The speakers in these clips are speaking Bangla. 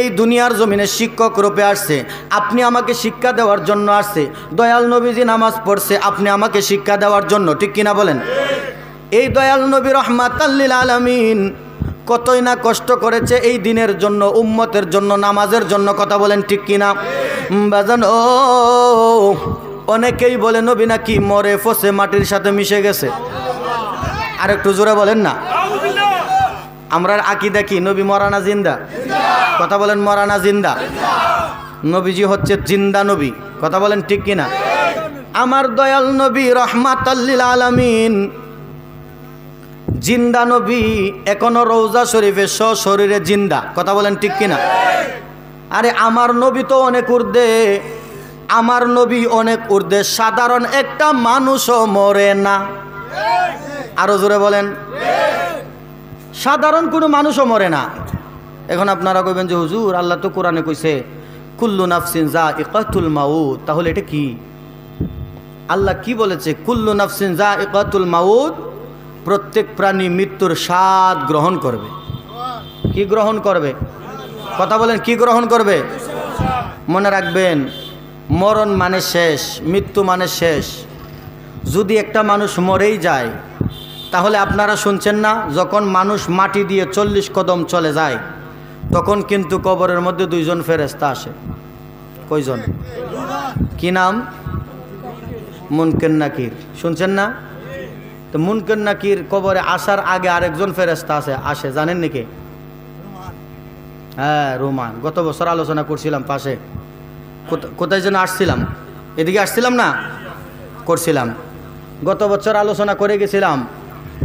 এই দুনিয়ার জমিনে শিক্ষক রূপে আসছে, আপনি আমাকে শিক্ষা দেওয়ার জন্য আসছে। দয়াল নবীজি নামাজ পড়ছে আপনি আমাকে শিক্ষা দেওয়ার জন্য, ঠিক কিনা বলেন? এই দয়াল নবী রহমাতাল লিল আলামিন কতই না কষ্ট করেছে এই দিনের জন্য, উম্মতের জন্য, নামাজের জন্য, কথা বলেন ঠিক কিনা? বাজানো অনেকেই বলে নবী নাকি মরে ফসে মাটির সাথে মিশে গেছে। আর একটু জোরে বলেন না। আমরা আকীদা কি নবী মরা না জিন্দা? কথা বলেন মরা না জিন্দা? নবীজি হচ্ছে জিন্দা নবী, কথা বলেন ঠিক কিনা? আমার দয়াল নবী রহমাতাল লিল আলামিন জিন্দা নবী, এখনো রওজা শরীফে সশরীরে জিন্দা, কথা বলেন ঠিক কিনা? আরে আমার নবী তো অনেক ঊর্ধ্বে, আমার নবী অনেক ঊর্ধ্বে, সাধারণ একটা মানুষও মরে না। আরো জোরে বলেন, সাধারণ কোনো মানুষও মরে না। এখন আপনারা কইবেন যে হুজুর আল্লাহ তো কোরআনে কইছে কুল্লু নাফসিন যায়িকাতুল মাউত, তাহলে এটা কি? আল্লাহ কি বলেছে? কুল্লু নাফসিন যায়িকাতুল মাউত, প্রত্যেক প্রাণী মৃত্যুর স্বাদ গ্রহণ করবে। কি গ্রহণ করবে? কথা বলেন কি গ্রহণ করবে? মনে রাখবেন, মরণ মানে শেষ, মৃত্যু মানে শেষ। যদি একটা মানুষ মরেই যায়, তাহলে আপনারা শুনছেন না যখন মানুষ মাটি দিয়ে 40 কদম চলে যায় তখন কিন্তু কবরের মধ্যে দুইজন ফেরেশতা আসে। কয়জন? কি নাম? মুনকার নাকির। শুনছেন না? তো মুনকার নাকির কবরে আসার আগে আরেকজন ফেরেশতা আসে, জানেন নাকি? হ্যাঁ, রোমান। গত বছর আলোচনা করছিলাম পাশে, কোথায় যেন আসছিলাম, এদিকে আসছিলাম না? করছিলাম। গত বছর আলোচনা করে গেছিলাম,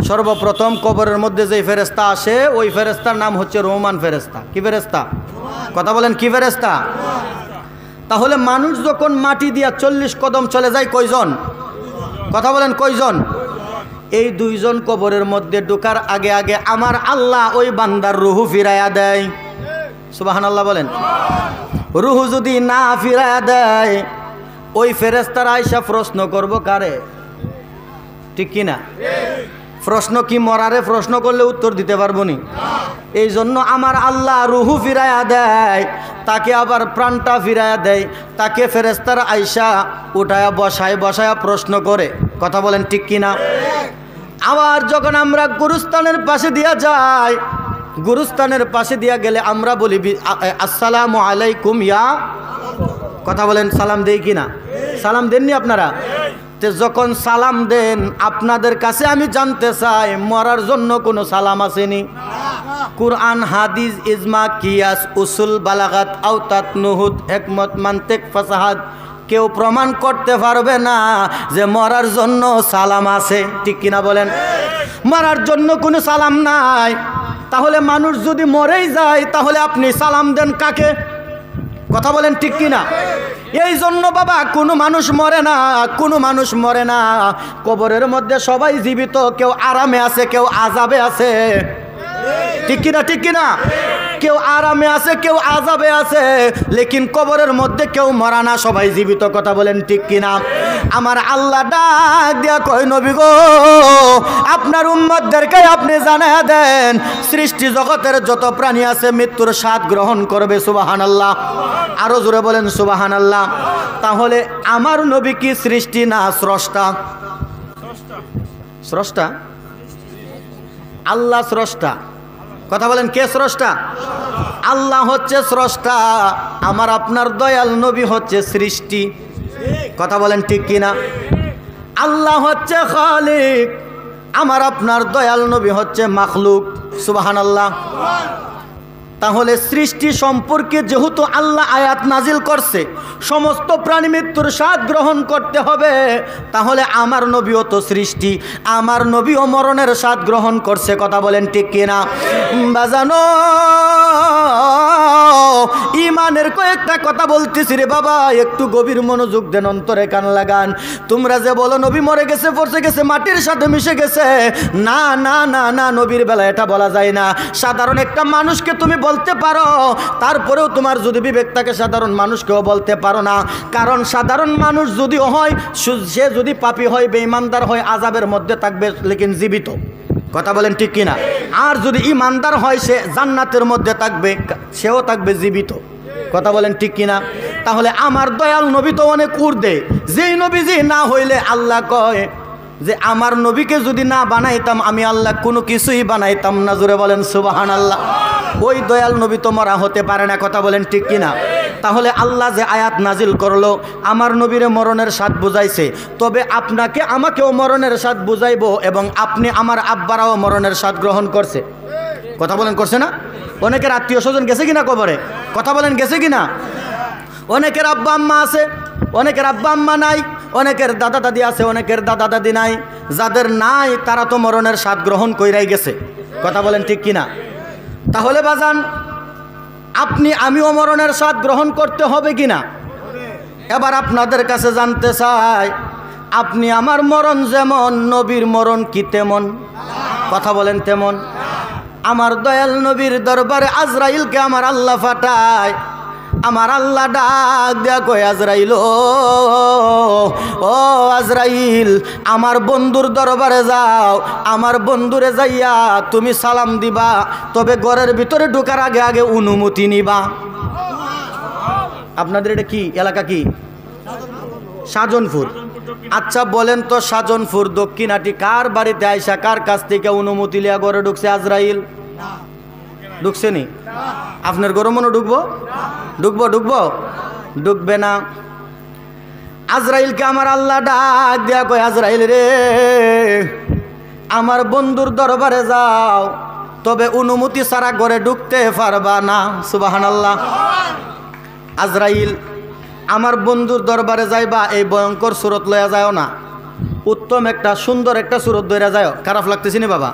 সর্বপ্রথম কবরের মধ্যে যে ফেরেশতা আসে ওই ফেরেশতার নাম হচ্ছে রোমান ফেরেশতা। কি ফেরেশতা? কথা বলেন কি ফেরেশতা? তাহলে মানুষ যখন মাটি দিয়া 40 কদম চলে যায় কয়জন? কথা বলেন কয়জন? এই দুইজন কবরের মধ্যে ঢোকার আগে আগে আমার আল্লাহ ওই বান্দার রুহু ফিরাইয়া দেয়। সুবহানাল্লাহ বলেন। রুহু যদি না ফিরাইয়া দেয় ওই ফেরেশতারা আইসা প্রশ্ন করব কারে? ঠিক কিনা? প্রশ্ন কি মরারে প্রশ্ন করলে উত্তর দিতে পারবো নি? এই জন্য আমার আল্লাহ রুহু ফিরাইয়া দেয়, তাকে আবার প্রাণটা ফিরাইয়া দেয়, তাকে ফেরেশতারা আইসা উঠায়া বসায়া প্রশ্ন করে। কথা বলেন ঠিক কিনা? আবার যখন আমরা গুরুস্থানের পাশে দিয়া যাই, গুরুস্থানের পাশে দিয়া গেলে আমরা বলি আসসালামু আলাইকুম ইয়া, কথা বলেন সালাম দেই কিনা? সালাম দেননি আপনারা? যখন সালাম দেন আপনাদের কাছে আমি জানতে চাই মরার জন্য কোনো সালাম আসেনি? কুরআন, হাদিস, ইজমা, কিয়াস, উসুল, বালাগাত, আওতাত, নুহুদ, হিকমত, মান্তিক, ফাসাহাত কেউ প্রমাণ করতে পারবে না যে মরার জন্য সালাম আছে। ঠিক কিনা বলেন? মরার জন্য কোনো সালাম নাই। তাহলে মানুষ যদি মরেই যায় তাহলে আপনি সালাম দেন কাকে? কথা বলেন ঠিক কিনা? এই জন্য বাবা কোনো মানুষ মরে না, কোনো মানুষ মরে না। কবরের মধ্যে সবাই জীবিত, কেউ আরামে আছে, কেউ আযাবে আছে। ঠিক কিনা? ঠিক কিনা? কেউ আরামে আছে, কেউ আযাবে আছে, লেকিন কবরের মধ্যে কেউ মরা না, সবাই জীবিত। কথা বলেন ঠিক কিনা? আমার আল্লাহ ডাক দিয়া কয় নবী গো, আপনার উম্মতদেরকে আপনি জানায়া দেন সৃষ্টি জগতের যত প্রাণী আছে মৃত্যুর স্বাদ গ্রহণ করবে। সুবহানাল্লাহ। আরো জোরে বলেন সুবহানাল্লাহ। তাহলে আমার নবী কি সৃষ্টি না স্রষ্টা? স্রষ্টা। আল্লাহ স্রষ্টা। কথা বলেন কে স্রষ্টা? আল্লাহ হচ্ছে স্রষ্টা, আমার আপনার দয়াল নবী হচ্ছে সৃষ্টি। কথা বলেন ঠিক কিনা? আল্লাহ হচ্ছে খালিক, আমার আপনার দয়াল নবী হচ্ছে মাখলুক। সুবহানাল্লাহ। তাহলে সৃষ্টি সম্পর্কে যেহেতু আল্লাহ আয়াত নাজিল করছে সমস্ত প্রাণী মৃত্যুর স্বাদ গ্রহণ করতে হবে, তাহলে আমার নবীও তো সৃষ্টি, আমার নবীও মরণের স্বাদ গ্রহণ করছে। কথা বলেন ঠিক কিনা? বাজানো ইমানের কয়েকটা কথা বলতেছি রে বাবা, একটু গভীর মনোযোগ দেন, অন্তরে কান লাগান। তোমরা যে বলো নবী মরে গেছে, পড়ছে গেছে, মাটির সাথে মিশে গেছে, না না না না, নবীর বেলা এটা বলা যায় না। সাধারণ একটা মানুষকে তুমি বলতে পারো, তারপরেও তোমার যদি বিবেক থাকে সাধারণ মানুষকেও বলতে পারো না। কারণ সাধারণ মানুষ যদিও হয়, সে যদি পাপী হয়, বেঈমানদার হয়, আযাবের মধ্যে থাকবে, লেকিন জীবিত। কথা বলেন ঠিক কিনা? আর যদি ইমানদার হয় সে জান্নাতের মধ্যে থাকবে, সেও থাকবে জীবিত। কথা বলেন ঠিক কিনা? তাহলে আমার দয়াল নবী তো অনেক ঊর্ধ্বে, যেই নবীজি না হইলে আল্লাহ কয় যে আমার নবীকে যদি না বানাইতাম আমি আল্লাহ কোনো কিছুই বানাইতাম না। জোরে বলেন সুবহানাল্লাহ। ওই দয়াল নবী তো মরা হতে পারে না। কথা বলেন ঠিক কিনা? তাহলে আল্লাহ যে আয়াত নাজিল করলো আমার নবীরে মরণের স্বাদ বুঝাইছে, তবে আপনাকে আমাকেও মরণের স্বাদ বুঝাইবো, এবং আপনি আমার আব্বারাও মরণের স্বাদ গ্রহণ করছে। কথা বলেন করছে না? অনেকের আত্মীয় স্বজন গেছে কিনা কবরে? কথা বলেন গেছে কিনা? অনেকের আব্বা আম্মা আছে, অনেকের আব্বা আম্মা নাই, অনেকের দাদা দাদি আছে, অনেকের দাদা দাদি নাই। যাদের নাই তারা তো মরণের স্বাদ গ্রহণ কইরাই গেছে। কথা বলেন ঠিক কিনা? তাহলে বাজান আপনি আমিও মরণের স্বাদ গ্রহণ করতে হবে কিনা? এবার আপনাদের কাছে জানতে চাই, আপনি আমার মরণ যেমন, নবীর মরণ কি তেমন? কথা বলেন তেমন? আমার দয়াল নবীর দরবারে আজরাইলকে আমার আল্লাহ পাঠায়। আমার আল্লাহ ডাক দেয়া কয়, আজরাইল ও আজরাইল, আমার বন্ধুর দরবারে যাও, আমার বন্ধুরে যাইয়া তুমি সালাম দিবা, তবে ঘরের ভিতরে ঢোকার আগে আগে অনুমতি নিবা। আপনাদের এটা কি এলাকা? কি সাজনপুর? আচ্ছা বলেন তো, সাজনপুর দক্ষিণাটি কার বাড়িতে আইসা কার কাছ থেকে অনুমতি লিয়া ঘরে ঢুকছে আজরাইল? ঢুকছে নি? আপনার ঘরে মনে ঢুকবো? ঢুকবো? ঢুকবো? ঢুকবে না। আজরাইলকে আমার আল্লাহ ডাক দেয়া কয়, আজরাইল রে, আমার বন্ধুর দরবারে যাও, তবে অনুমতি ছাড়া ঘরে ঢুকতে পারবা না। সুবহানাল্লাহ। আজরাইল আমার বন্ধুর দরবারে যাইবা, এই ভয়ঙ্কর সুরত লয়া যাও না, উত্তম একটা সুন্দর একটা সুরত ধরে যায়। খারাপ লাগতেছে না বাবা?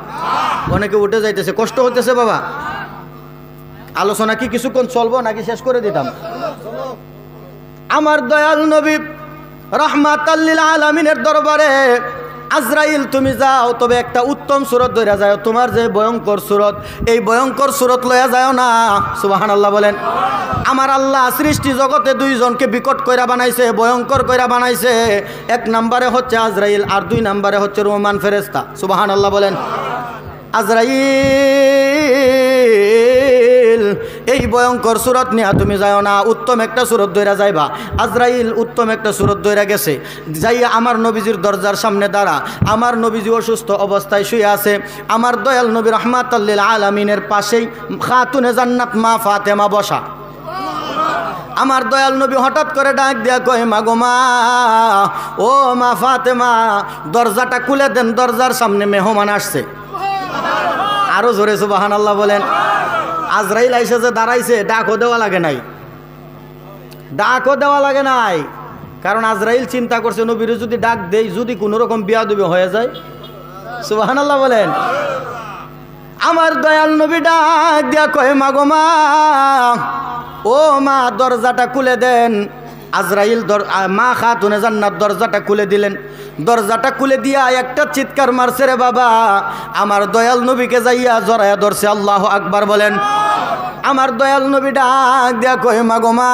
অনেকে উঠে যাইতেছে, কষ্ট হইতেছে বাবা। আলোচনা কি কিছুক্ষণ চলবো নাকি শেষ করে দিতাম? আমার দয়াল নবী রাহমাতাল লিল আলামিনের দরবারে আজরাইল তুমি যাও, তবে একটা উত্তম সুরত ধরে যায়। তোমার যে ভয়ঙ্কর সুরত, এই ভয়ঙ্কর সুরত লয়া যায় না। সুবহানাল্লাহ বলেন। আমার আল্লাহ সৃষ্টি জগতে দুইজনকে বিকট কইরা বানাইছে, ভয়ঙ্কর কইরা বানাইছে। এক নম্বরে হচ্ছে আজরাইল, আর দুই নম্বরে হচ্ছে রহমান ফেরেশতা। সুবহানাল্লাহ বলেন। আজরাইল এই ভয়ঙ্কর সুরত নিয়ে তুমি যাও না, উত্তম একটা সুরত ধইরা যাইবা। আজরাইল উত্তম একটা সুরত ধইরা গেছে, যাইয়া আমার নবীজির দরজার সামনে দাঁড়া। আমার নবীজি অসুস্থ অবস্থায় শুয়ে আছে। আমার দয়াল নবী রাহমাতাল লিল আলামিনের পাশেই খাতুনে জান্নাত মা ফাতেমা বসা। আমার দয়াল নবী হঠাৎ করে ডাক দিয়া কয়, মা গো মা, ও মা ফাতেমা, দরজাটা খুলে দেন, দরজার সামনে মেহমান আসছে। আরো জোরে সুবহানাল্লাহ বলেন। আজরাইল আইসা যে দাঁড়াইছে, ডাকও দেওয়া লাগে নাই, ডাকও দেওয়া লাগে নাই। কারণ আজরাইল চিন্তা করছে, নবীর যদি ডাক দেই, যদি কোনো রকম বিয়াদবি হয়ে যায়। সুবহানাল্লাহ বলেন। আমার দয়াল নবী ডাক দিয়া কয়, মা গো মা, ও মা, দরজাটা খুলে দেন। আজরাইল মা খাতুনে জান্নাত দরজাটা খুলে দিলেন। দরজাটা খুলে দিয়া একটা চিৎকার মারছে রে বাবা, আমার দয়াল নবীকে যাইয়া জড়াইয়া ধরছে। আল্লাহু আকবার বলেন। আমার দয়াল নবী ডাক দিয়া কয়, মা গো মা,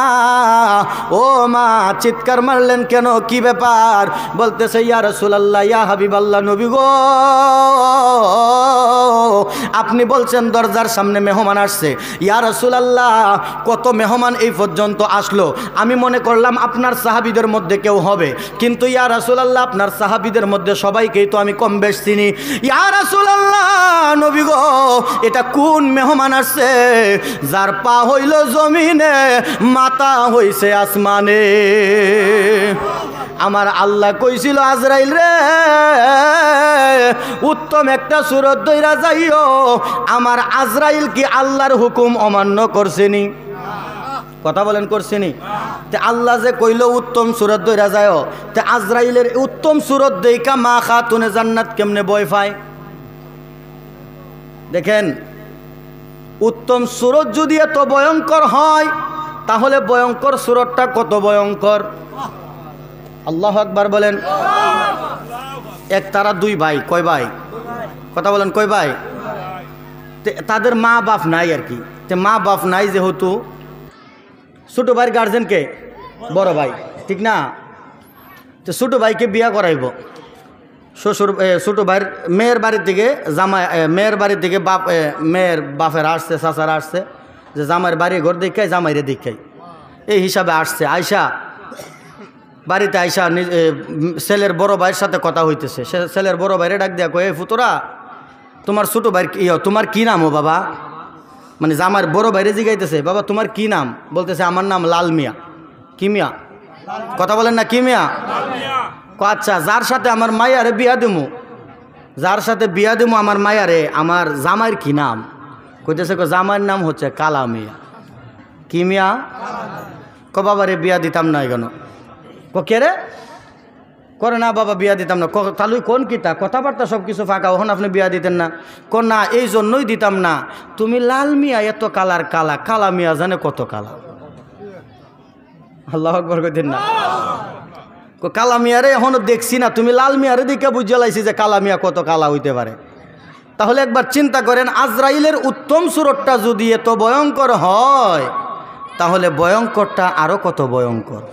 ও মা, চিৎকার মারলেন কেন? কি ব্যাপার? বলতেছে, ইয়া রাসূলুল্লাহ, ইয়া হাবিবাল্লাহ, নবী গো, আপনি বলছেন দরজার সামনে মেহমান আসছে। ইয়া রাসূলুল্লাহ, কত মেহমান এই পর্যন্ত আসলো, আমি মনে করলাম আপনার সাহাবীদের মধ্যে কেউ হবে, কিন্তু ইয়া রাসূলুল্লাহ, আপনার সাহাবীদের মধ্যে সবাইকেই তো আমি কম বেশ চিনি। ইয়া রাসূলুল্লাহ, নবী গো, এটা কোন মেহমান আসছে যার পা হইল জমিনে, মাথা হইছে আসমানে? আমার আল্লাহ কইছিল, আজরাইল রে, উত্তম একটা সুরত ধইরা যাইও। আমার আজরাইল কি আল্লাহর হুকুম অমান্য করছেনি? কথা বলেন করছেনি? তে আল্লাহ যে কইল উত্তম সুরত ধইরা যাও, তে আজরাইলের উত্তম সুরত দেইকা মা খাতুনে জান্নাত কেমনে ভয় পায়? দেখেন, উত্তম সুরত যদি এত ভয়ঙ্কর হয়, তাহলে ভয়ঙ্কর সুরতটা কত ভয়ঙ্কর। আল্লাহু আকবার বলেন। এক তারা দুই ভাই, কয় ভাই? কথা বলেন, কয় ভাই? তাদের মা বাপ নাই আর কি। তে মা বাপ নাই যেহেতু, ছোট ভাইয়ের গার্জেনকে বড় ভাই, ঠিক না? তো ছোট ভাইকে বিয়া করাইব। শ্বশুর ছোটো ভাইয়ের মেয়ের বাড়ির থেকে মেয়ের বাড়ির থেকে মেয়ের বাপের আসছে, চাচারা আসছে যে জামাইয়ের বাড়ি ঘর দেখাই, জামাইরে দেখাই, এই হিসাবে আসছে। আয়সা বাড়িতে আয়সা ছেলের বড় ভাইয়ের সাথে কথা হইতেছে। সে ছেলের বড় ভাইরে ডাক দেয়া কয়ে, ফুতরা তোমার ছোটো ভাইয়ের তোমার কী নাম? ও বাবা, মানে জামার বড় ভাইরে জিগাইতেছে, বাবা তোমার কি নাম? বলতেছে আমার নাম লাল মিয়া। কি মিয়া? কথা বলেন না, কি মিয়া? আচ্ছা, যার সাথে আমার মায়ারে বিয়া দিমু, যার সাথে বিয়া দিমু আমার মায়ারে, আমার জামাইয়ের কি নাম? কইতেছে জামাইয়ের নাম হচ্ছে কালা মিয়া। কি মিয়া? বাবারে বিয়া দিতাম না কেন? কে রে? করে না বাবা বিয়া দিতাম না। তাহলে কোন কিতা কথাবার্তা সব কিছু ফাঁকা, ওখানে আপনি বিয়া দিতেন না? না, এই জন্যই দিতাম না, তুমি লাল মিয়া এত কালার কালা, কালা মিয়া জানে কত কালা। আল্লাহু আকবার কইতেন না? কালা মিয়ারে এখনো দেখছি না, তুমি লাল মিয়ারে দিকে বুঝে লাইছি যে কালা মিয়া কত কালা হইতে পারে। তাহলে একবার চিন্তা করেন, আজরাইলের উত্তম সুরতটা যদি এত ভয়ঙ্কর হয়, তাহলে ভয়ঙ্করটা আরো কত ভয়ঙ্কর।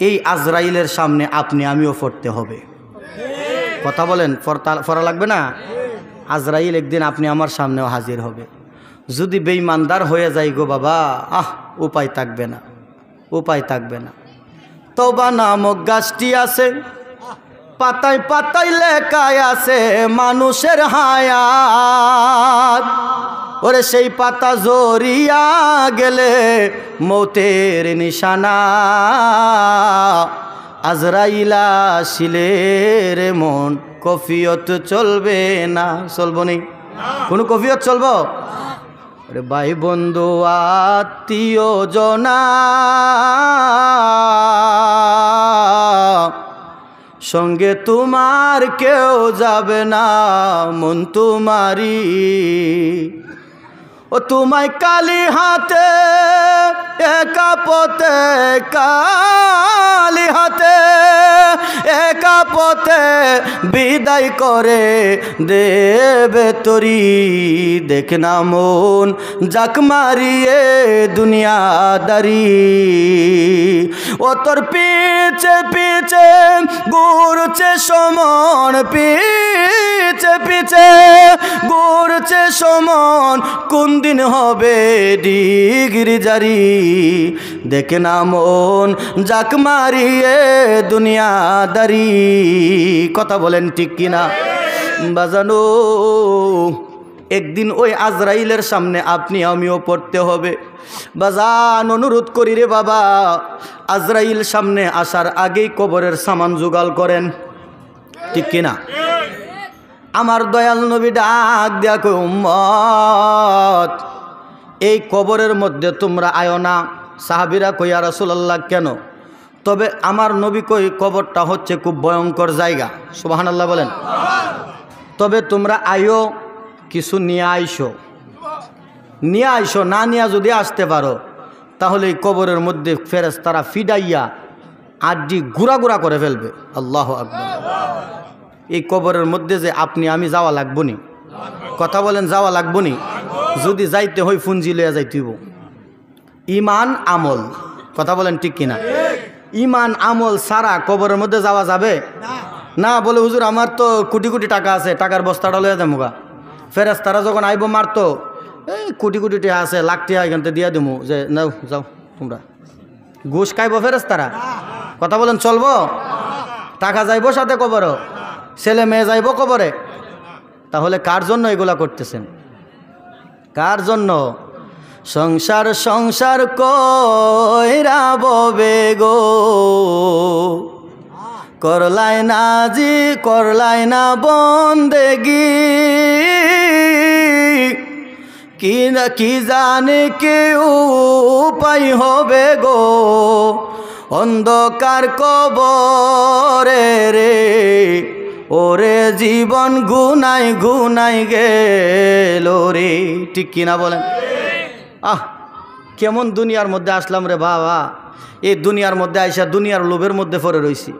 এই আজরাইলের সামনে আপনি আমিও পড়তে হবে। কথা বলেন, ফরা লাগবে না? আজরাইল একদিন আপনি আমার সামনেও হাজির হবে। যদি বেঈমানদার হয়ে যাই গো বাবা, উপায় থাকবে না, উপায় থাকবে না। তওবা নামক গাছটি আছে, পাতায় পাতায় লেখায় আছে মানুষের হায়াত। ওরে সেই পাতা জড়িয়া গেলে মৌতের নিশানা, আজরাইলা শিলের মন কফিয়ত চলবে না। চলবো নেই কোনো কফিয়ত? চলবো? আরে ভাই বন্ধু আত্মীয় জনা সঙ্গে তোমার কেউ যাবে না, মন তোমারি। ও তোমায় কালি হাতে একা পথে, কালি হাতে একা পথে বিদায় করে দেবে তরি। দেখ না মন জাক মারিয়ে দুনিয়াদারি, ও তোর পিছে পিছে ঘুরছে সমন, পিছে পিছে ঘুরছে সমন, কোন দিন হবে ডিগ্রি জারি। দেখে না মন জাক মারিয়ে দুনিয়াদারি। কথা বলেন ঠিক কিনা বাজানো? একদিন ওই আজরাইলের সামনে আপনি আমিও পড়তে হবে। বাজান অনুরোধ করি রে বাবা, আজরাইল সামনে আসার আগেই কবরের সামান জোগাড় করেন, ঠিক কিনা? আমার দয়াল নবী ডাক দিয়া কই, উম্মত এই কবরের মধ্যে তোমরা আয়ো না। সাহাবীরা কই, ইয়া রাসূলুল্লাহ কেন? তবে আমার নবী কই, কবরটা হচ্ছে খুব ভয়ঙ্কর জায়গা। সুবহানাল্লাহ বলেন। তবে তোমরা আয়ো, কিছু নিয়ে আইসো, নিয়ে আইসো। না নিয়ে যদি আসতে পারো তাহলে এই কবরের মধ্যে ফেরেশতারা ফিডাইয়া আড্ডি গুড়া গুড়া করে ফেলবে। আল্লাহু আকবার। এই কবরের মধ্যে যে আপনি আমি যাওয়া লাগবো নি? কথা বলেন, যাওয়া লাগবো নি? যদি যাইতে হয় ফুঞ্জি লইয়া যাইতেইব। ইমান আমল, কথা বলেন ঠিক কিনা? ইমান আমল সারা কবরের মধ্যে যাওয়া যাবে না। বলে হুজুর আমার তো কোটি কোটি টাকা আছে, টাকার বস্তাটা লইয়া যাবো। ফেরেশতারা যখন আইব মারতো, এই কোটি কোটি টাকা আছে, লাখ টাকা এখান থেকে দিয়া দেবো, যে নাও যাও তোমরা। ঘুষ খাইব ফেরেশতারা? কথা বলেন, চলবো? টাকা যাইব সাথে কবর, ছেলে মেয়ে যাইব কবরে। তাহলে কার জন্য এগুলা করতেছেন? কার জন্য? সংসার সংসার কইরা ববে গো, করলাই না জি করলাই না বন্দেগি, কি না কি জানে কেউ উপায় হবে গো, অন্ধকার কবরে রে ওরে জীবন গুনাই গুনাই গেল রে। ঠিক কিনা বলেন? কেমন দুনিয়ার মধ্যে আসলাম রে বাবা। এই দুনিয়ার মধ্যে আইসা দুনিয়ার লোভের মধ্যে পড়ে রইছি।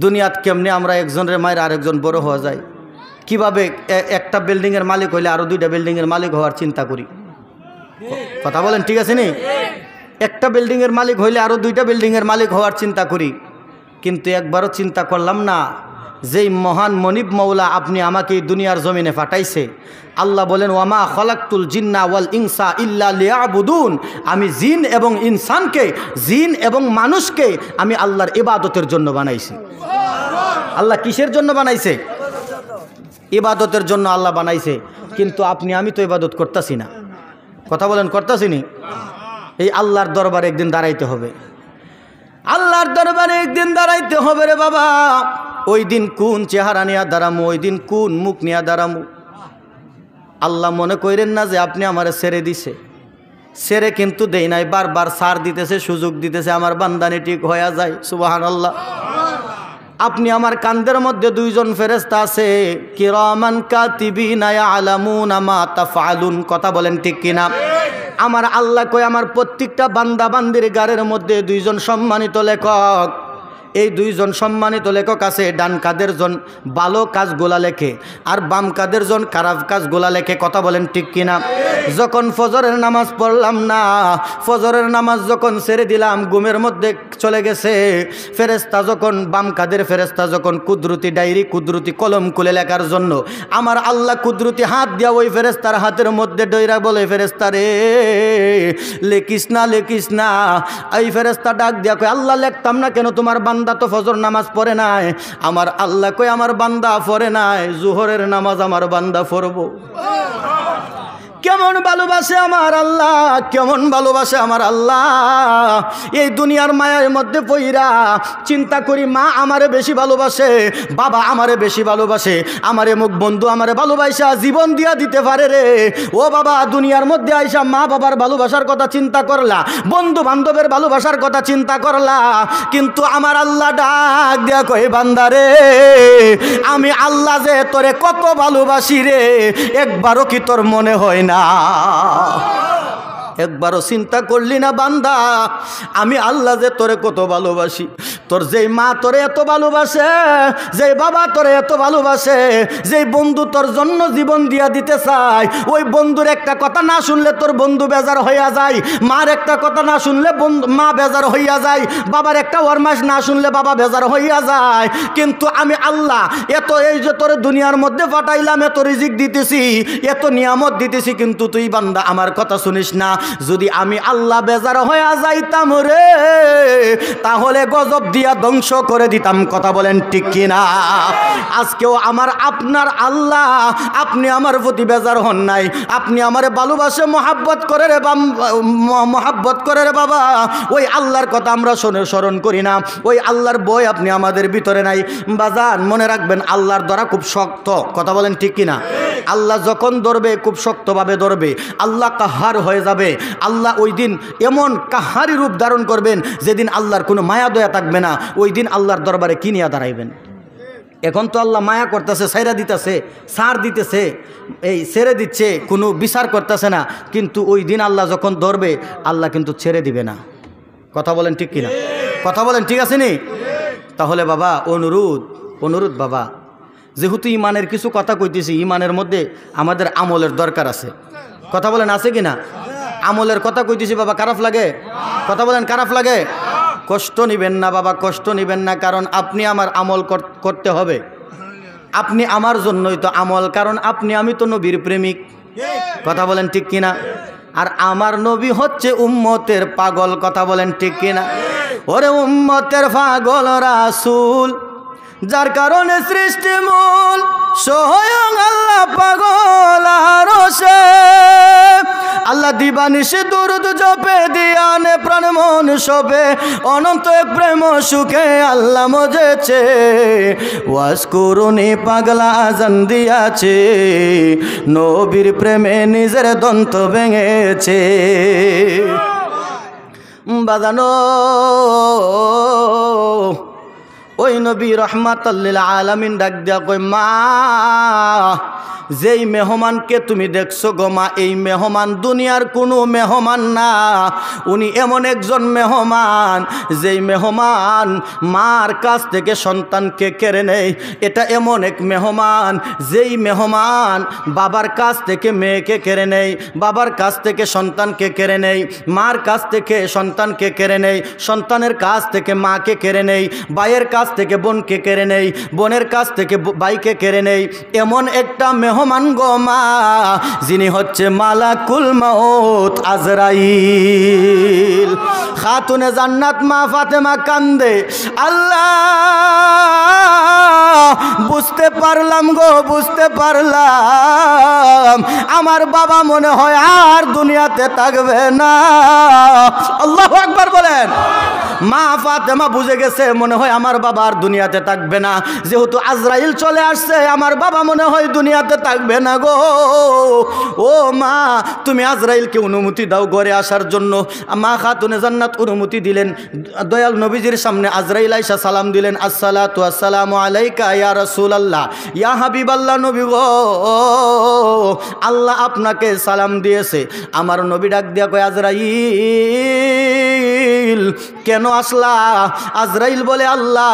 দুনিয়াত কেমনে আমরা একজনের মায়ের আরেকজন বড় হওয়া যায়, কিভাবে একটা বিল্ডিংয়ের মালিক হইলে আরো দুইটা বিল্ডিংয়ের মালিক হওয়ার চিন্তা করি। কথা বলেন ঠিক আছে নি? একটা বিল্ডিংয়ের মালিক হইলে আরো দুইটা বিল্ডিংয়ের মালিক হওয়ার চিন্তা করি, কিন্তু একবারও চিন্তা করলাম না যেই মহান মনিব মৌলা আপনি আমাকে এই দুনিয়ার জমিনে পাঠাইছে, আল্লাহ বলেন ওয়ামা খলাকতুল জিন্না ওয়াল ইনসা ইল্লা লিয়াবুদুন, আমি জিন এবং ইনসানকে, জিন এবং মানুষকে আমি আল্লাহর ইবাদতের জন্য বানাইছি। আল্লাহ কিসের জন্য বানাইছে? ইবাদতের জন্য আল্লাহ বানাইছে। কিন্তু আপনি আমি তো ইবাদত করতেছি না। কথা বলেন, করতেছি নি? এই আল্লাহর দরবারে একদিন দাঁড়াইতে হবে, আল্লাহর দরবারে একদিন দাঁড়াইতে হবে রে বাবা। ওই দিন কোন চেহারা নিয়ে দাঁড়ামু, ওই দিন কোন মুখ নিয়ে দাঁড়ামু। আল্লাহ মনে করেন না যে আপনি আমারে ছেড়ে দিছে, ছেড়ে কিন্তু দেই নাই, বারবার সার দিতেছে, সুযোগ দিতেছে আমার বান্দানি ঠিক হয়ে যায়। সুবহানাল্লাহ। আপনি আমার কান্দের মধ্যে দুইজন ফেরেশতা আছে, কিরামান কাতিবিনা ইয়ালামুনা মা তাফআলুন। কথা বলেন ঠিক কিনা? আমার আল্লাহ কয় আমার প্রত্যেকটা বান্দা বান্দির গাড়ের মধ্যে দুইজন সম্মানিত লেখক। এই দুইজন সম্মানিত লেখক আছে, ডান কাদের জন ভালো কাজগুলা লেখে আর বাম কাদের জন খারাপ কাজগুলা লেখে। কথা বলেন ঠিক কিনা? যখন ফজরের নামাজ পড়লাম না, ফজরের নামাজ যখন ছেড়ে দিলাম, ঘুমের মধ্যে চলে গেছে, ফেরেশতা যখন বাম কাদের ফেরেশতা যখন কুদরতি ডায়েরি, কুদরতি কলম খুলে লেখার জন্য আমার আল্লাহ কুদরতি হাত দিয়া ওই ফেরেশতার হাতের মধ্যে ডইরা বলে, ফেরেশতা রে লেখিস না, লেখিস না। এই ফেরেশতা ডাক দিয়া কয়, আল্লাহ লিখতাম না কেন, তোমার বান্দা তো ফজর নামাজ পড়ে নাই। আমার আল্লাহ কয় আমার বান্দা পড়ে নাই, জোহরের নামাজ আমার বান্দা পড়বো। কেমন ভালোবাসে আমার আল্লাহ, কেমন ভালোবাসে আমার আল্লাহ। এই দুনিয়ার মায়ের মধ্যে পইরা চিন্তা করি, মা আমারে বেশি ভালোবাসে, বাবা আমারে বেশি ভালোবাসে, আমারে মুখ বন্ধু আমারে ভালোবাসা জীবন দিয়া দিতে পারে রে। ও বাবা, দুনিয়ার মধ্যে আইসা মা বাবার ভালোবাসার কথা চিন্তা করলা, বন্ধু বান্ধবের ভালোবাসার কথা চিন্তা করলা, কিন্তু আমার আল্লাহ ডাক দিয়া কই, বান্দা রে আমি আল্লাহ যে তোরে কত ভালোবাসি রে, একবারও কি তোর মনে হয় না? একবারও চিন্তা করলি না বান্দা, আমি আল্লাহ যে তোরে কত ভালোবাসি। তোর যেই মা তোরে এত ভালোবাসে, যেই বাবা তোরে এত ভালোবাসে, যেই বন্ধু তোর জন্য জীবন দিয়া দিতে চায়, ওই বন্ধুর একটা কথা না শুনলে তোর বন্ধু বেজার হইয়া যায়, মার একটা কথা না শুনলে মা বেজার হইয়া যায়, বাবার একটা ওয়ারমাস না শুনলে বাবা বেজার হইয়া যায়। কিন্তু আমি আল্লাহ এত, এই যে তোর দুনিয়ার মধ্যে পাঠাইলাম, এত রিজিক দিতেছি, এত নিয়ামত দিতেছি, কিন্তু তুই বান্দা আমার কথা শুনিস না। যদি আমি আল্লাহ বেজার হইয়া যাইতাম রে, তাহলে গজব দিয়া ধ্বংস করে দিতাম। কথা বলেন ঠিক কিনা? আজকেও আমার আপনার আল্লাহ, আপনি আমার প্রতি বেজার হন নাই, আপনি আমারে ভালোবাসে মহাব্বত করে রে, মহাব্বত করে রে বাবা। ওই আল্লাহর কথা আমরা স্মরণ করি না, ওই আল্লাহর বই আপনি আমাদের ভিতরে নাই। বাজান মনে রাখবেন, আল্লাহর দ্বারা খুব শক্ত। কথা বলেন ঠিক কিনা? আল্লাহ যখন ধরবে খুব শক্তভাবে ধরবে, আল্লাহ কাহার হয়ে যাবে। আল্লাহ ওই দিন এমন কাহারি রূপ ধারণ করবেন, যেদিন আল্লাহর কোনো মায়া দয়া থাকবে না। ওই দিন আল্লাহর দরবারে কি নিয়ে দাঁড়াইবেন? এখন তো আল্লাহ মায়া করতেছে, সাইরা দিতেছে, সার দিতেছে, এই ছেড়ে দিচ্ছে, কোনো বিচার করতেছে না। কিন্তু ওই দিন আল্লাহ যখন ধরবে, আল্লাহ কিন্তু ছেড়ে দিবে না। কথা বলেন ঠিক কিনা? কথা বলেন ঠিক আছে নি? তাহলে বাবা অনুরোধ বাবা, যেহেতু ইমানের কিছু কথা কইতেছি, ইমানের মধ্যে আমাদের আমলের দরকার আছে। কথা বলেন আছে কি না? আমলের কথা কইতেছি বাবা, খারাপ লাগে? কথা বলেন খারাপ লাগে? কষ্ট নিবেন না বাবা, কষ্ট নিবেন না, কারণ আপনি আমার আমল করতে হবে। আপনি আমার জন্যই তো আমল, কারণ আপনি আমি তো নবীর প্রেমিক। কথা বলেন ঠিক কিনা? আর আমার নবী হচ্ছে উম্মতের পাগল। কথা বলেন ঠিক কিনা? ওরে উম্মতের পাগল রাসূল, যার কারণে সৃষ্টি মূল স্বয়ং আল্লাহ পাগল আরশে। আল্লাহ দিবানিশে দুরুদ জপে, দিয়ানে প্রাণ মন শোভে, অনন্ত এক প্রেম সুখে আল্লাহ মজেছে। ওয়াজ করুনি পাগলা আজান দিয়াছে, নবীর প্রেমে নিজের দন্ত ভেঙেছে। বাজানো ওই নবী রহমাতাল লিল আলামিন ডাক দিয়া কই, মা যেই মেহমানকে তুমি দেখছো গো মা, এই মেহমান দুনিয়ার কোনো মেহমান না, উনি এমন একজন মেহমান, যেই মেহমান মার কাছ থেকে সন্তানকে কেড়ে নেয়। এটা এমন এক মেহমান, যেই মেহমান বাবার কাছ থেকে মেয়েকে কেড়ে নেয়, বাবার কাছ থেকে সন্তানকে কেড়ে নেয়, মার কাছ থেকে সন্তানকে কেড়ে নেয়, সন্তানের কাছ থেকে মাকে কেড়ে নেয়, ভাইয়ের কাছ কাছ থেকে বোনকে কেড়ে নেই, বোনের কাছ থেকে ভাইকে কেড়ে নেই, এমন একটা মেহমান গো মা, যিনি হচ্ছে মালাকুল মউত আজরাইল। খাতুনে জান্নাত মা ফাতেমা কান্দে, আল্লাহ বুঝতে পারলাম গো, বুঝতে পারলাম আমার বাবা মনে হয় আর দুনিয়াতে থাকবে না। আল্লাহু আকবার বলেন। মা ফাতেমা বুঝে গেছে মনে হয় আমার বাবা আর দুনিয়াতে থাকবে না, যেহেতু আজরাইল চলে আসছে আমার বাবা মনে হয় দুনিয়াতে থাকবে না গো। ও মা, তুমি আজরাইলকে অনুমতি দাও ঘরে আসার জন্য। মা খাতুনে জান্নাত অনুমতি দিলেন। দয়াল নবীজির সামনে আজরাইল আইসা সালাম দিলেন, আসসালাতু আসসালামু আলাইকা ইয়া রাসূলুল্লাহ, ইয়া হাবিবাল্লাহ নবী গো, আল্লাহ আপনাকে সালাম দিয়েছে। আমার নবী ডাক দিয়া কয়, আজরাইল কেন আসলা? আজরাইল বলে, আল্লাহ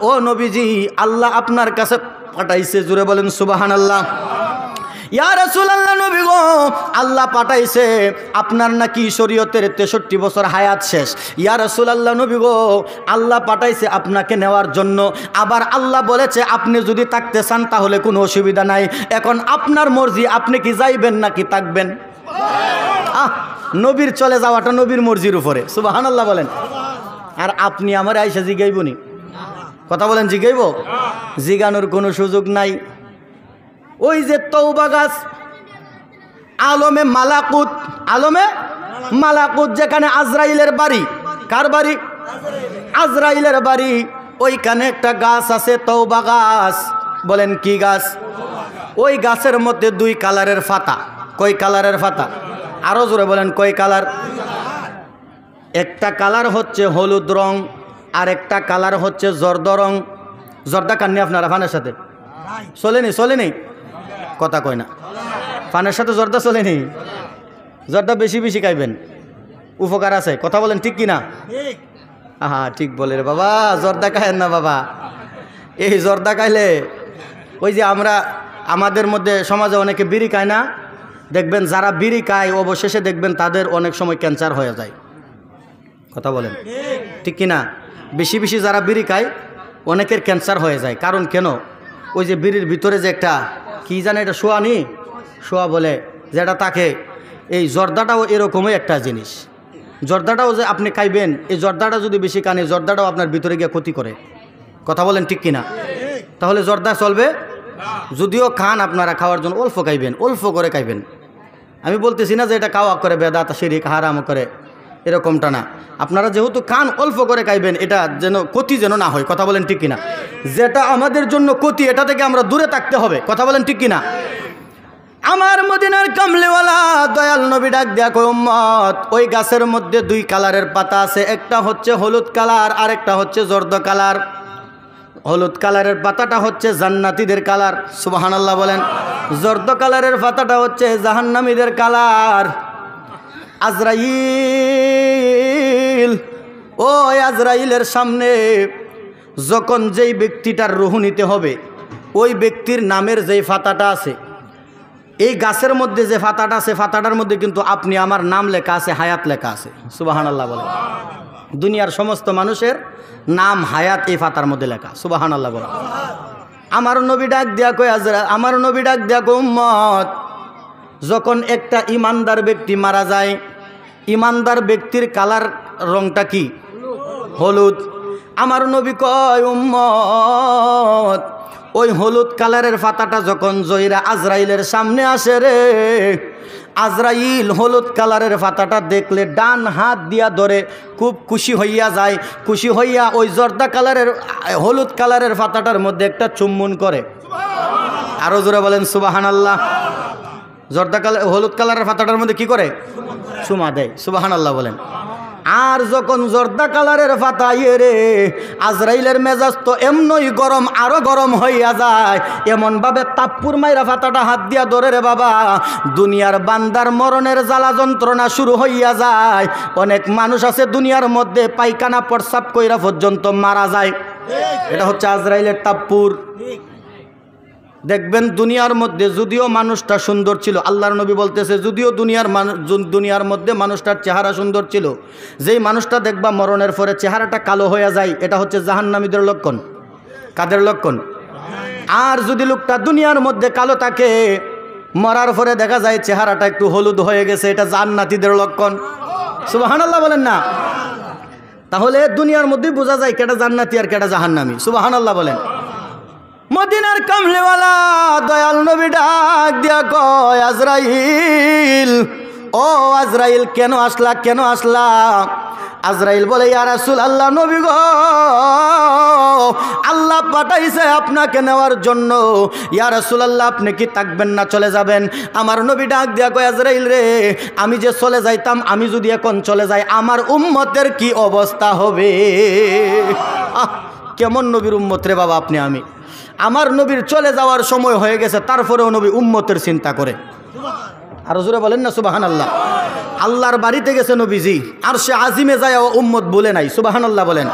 ও নবীজি আল্লাহ আপনার কাছে পাঠাইছে। জুড়ে বলেন সুবহানাল্লাহ। ইয়া রাসূলুল্লাহ নবী গো, আল্লাহ পাঠাইছে আপনার নাকি শরীয়তের 63 বছর হায়াত শেষ। ইয়া রাসূলুল্লাহ নবী গো, আল্লাহ পাঠাইছে আপনাকে নেওয়ার জন্য। আবার আল্লাহ বলেছে আপনি যদি থাকতে চান তাহলে কোনো অসুবিধা নাই। এখন আপনার মর্জি, আপনি কি যাইবেন নাকি থাকবেন? নবীর চলে যাওয়াটা নবীর মর্জির উপরে। সুবহানাল্লাহ বলেন। আর আপনি আমার আইসা জিগাইবনি? কথা বলেন, জিগাইব? জিগানোর কোনো সুযোগ নাই। ওই যে তওবা গাছ, আলমে মালাকুত, আলমে মালাকুত যেখানে আজরাইলের বাড়ি। কার বাড়ি? আজরাইলের বাড়ি। ওইখানে একটা গাছ আছে তওবা গাছ। বলেন কি গাছ? ওই গাছের মধ্যে 2 কালারের পাতা। কয় কালারের পাতা? আরো জোরে বলেন, কয় কালার? একটা কালার হচ্ছে হলুদ রং, আর একটা কালার হচ্ছে জর্দ রং। জর্দা কান্নি আপনারা ফানের সাথে চলেনি? চলেনি? কথা কয় না। ফানের সাথে জর্দা চলেনি? জর্দা বেশি বেশি খাইবেন, উপকার আছে। কথা বলেন ঠিক কিনা? হ্যাঁ ঠিক বলে রে বাবা, জর্দা খায়েন না বাবা। এই জর্দা খাইলে ওই যে আমাদের মধ্যে সমাজে অনেকে বিড়ি খায় না, দেখবেন যারা বিড়ি খায় অবশেষে দেখবেন তাদের অনেক সময় ক্যান্সার হয়ে যায়। কথা বলেন ঠিক কিনা? বেশি বেশি যারা বিড়ি খায় অনেকের ক্যান্সার হয়ে যায়। কারণ কেন? ওই যে বিড়ির ভিতরে যে একটা কি জানে, এটা শোয়া বলে যেটা থাকে, এই জর্দাটাও এরকমই একটা জিনিস। জর্দাটাও যে আপনি খাইবেন, এই জর্দাটা যদি বেশি খান, এই জর্দাটাও আপনার ভিতরে গিয়ে ক্ষতি করে। কথা বলেন ঠিক কিনা? তাহলে জর্দা চলবে? যদিও খান আপনারা, খাওয়ার জন্য অল্প খাইবেন, অল্প করে খাইবেন। আমি বলতেছি না যে এটা খাওয়া করে বেদাত শিরিক হারাম করে, এরকমটা না। আপনারা যেহেতু খান অল্প করে খাইবেন, এটা যেন ক্ষতি যেন না হয়। কথা বলেন ঠিক কিনা? যেটা আমাদের জন্য ক্ষতি এটা থেকে আমরা দূরে থাকতে হবে। কথা বলেন ঠিক কিনা? আমার মদিনার কামলিওয়ালা দয়াল নবী ডাক দেয়া কয়, উম্মত ওই গাছের মধ্যে 2 কালারের পাতা আছে, একটা হচ্ছে হলুদ কালার আর একটা হচ্ছে জর্দ কালার। হলুদ কালারের পাতাটা হচ্ছে জান্নাতীদের কালার। সুবহানাল্লাহ বলেন। জর্দ কালারের পাতাটা হচ্ছে জাহান্নামীদের কালার। আজরাইল, ওই আজরাইলের সামনে যখন যেই ব্যক্তিটার রূহ নিতে হবে, ওই ব্যক্তির নামের যেই পাতাটা আছে, এই গাছের মধ্যে যে পাতাটা আছে, পাতাটার মধ্যে কিন্তু আপনি আমার নাম লেখা আছে, হায়াত লেখা আছে। সুবহানাল্লাহ বলেন। দুনিয়ার সমস্ত মানুষের নাম হায়াত এই পাতার মধ্যে লেখা। সুবহানাল্লাহ বলেন। আমার নবী ডাক দিয়া কয়, আমার নবী ডাক দিয়া কয়, উম্মত যখন একটা ইমানদার ব্যক্তি মারা যায়, ইমানদার ব্যক্তির কালার রংটা কি? হলুদ। আমার নবী কয়, উম্মত ওই হলুদ কালারের পাতাটা যখন জয়রা আজরাইলের সামনে আসে রে, আজরাইল হলুদ কালারের পাতাটা দেখলে ডান হাত দিয়া ধরে খুব খুশি হইয়া যায়। খুশি হইয়া ওই জর্দা কালারের হলুদ কালারের পাতাটার মধ্যে একটা চুম্বন করে। আরো জোরে বলেন সুবহানাল্লাহ। জর্দা কালার হলুদ কালারের পাতাটার মধ্যে কি করে? চুমা দেয়। সুবহানাল্লাহ বলেন। আর যখন জর্দা কালারের পাতা রে, আজরাইলের মেজাজ তো এমনই গরম, আরো গরম হইয়া যায়। এমনভাবে তাপ্পুর মাইরা পাতাটা হাত দিয়া ধরে রে বাবা, দুনিয়ার বান্দার মরণের জ্বালা যন্ত্রণা শুরু হইয়া যায়। অনেক মানুষ আছে দুনিয়ার মধ্যে পায়খানা প্রস্রাব কইরা পর্যন্ত মারা যায়। এটা হচ্ছে আজরাইলের তাপ্পুর। দেখবেন দুনিয়ার মধ্যে যদিও মানুষটা সুন্দর ছিল, আল্লাহর নবী বলতেছে যদিও দুনিয়ার মধ্যে মানুষটার চেহারা সুন্দর ছিল, যেই মানুষটা দেখবা মরণের পরে চেহারাটা কালো হয়ে যায়, এটা হচ্ছে জাহান্নামীদের লক্ষণ। কাদের লক্ষণ? আর যদি লোকটা দুনিয়ার মধ্যে কালো থাকে, মরার পরে দেখা যায় চেহারাটা একটু হলুদ হয়ে গেছে, এটা জান্নাতীদের লক্ষণ। সুবহানাল্লাহ বলেন না? তাহলে দুনিয়ার মধ্যেই বোঝা যায় কেটা জান্নাতি আর কেটা জাহান্নামী। সুবহানাল্লাহ বলেন। মদিনার কামলিওয়ালা দয়াল নবী ডাক দিয়া কয়, আজরাইল, ও আজরাইল, কেন আসলা, কেন আসলা? আজরাইল বলে, ইয়া রাসূলুল্লাহ, নবী গো, আল্লাহ পাঠাইছে আপনাকে নেওয়ার জন্য। ইয়া রাসূলুল্লাহ, আপনি কি থাকবেন না চলে যাবেন? আমার নবী ডাক দিয়া কয়, আজরাইল রে, আমি যে চলে যাইতাম, আমি যদি এখন চলে যাই, আমার উম্মতের কি অবস্থা হবে? কেমন নবীর উম্মত রে বাবা আপনি। আমার নবীর চলে যাওয়ার সময় হয়ে গেছে, তারপরেও নবী উম্মতের চিন্তা করে। আরো জোরে বলেন না সুবহানাল্লাহ। আল্লাহর বাড়িতে গেছে নবীজি, আর সে আজিমে যায় উম্মত বলে নাই। সুবহানাল্লাহ বলেন।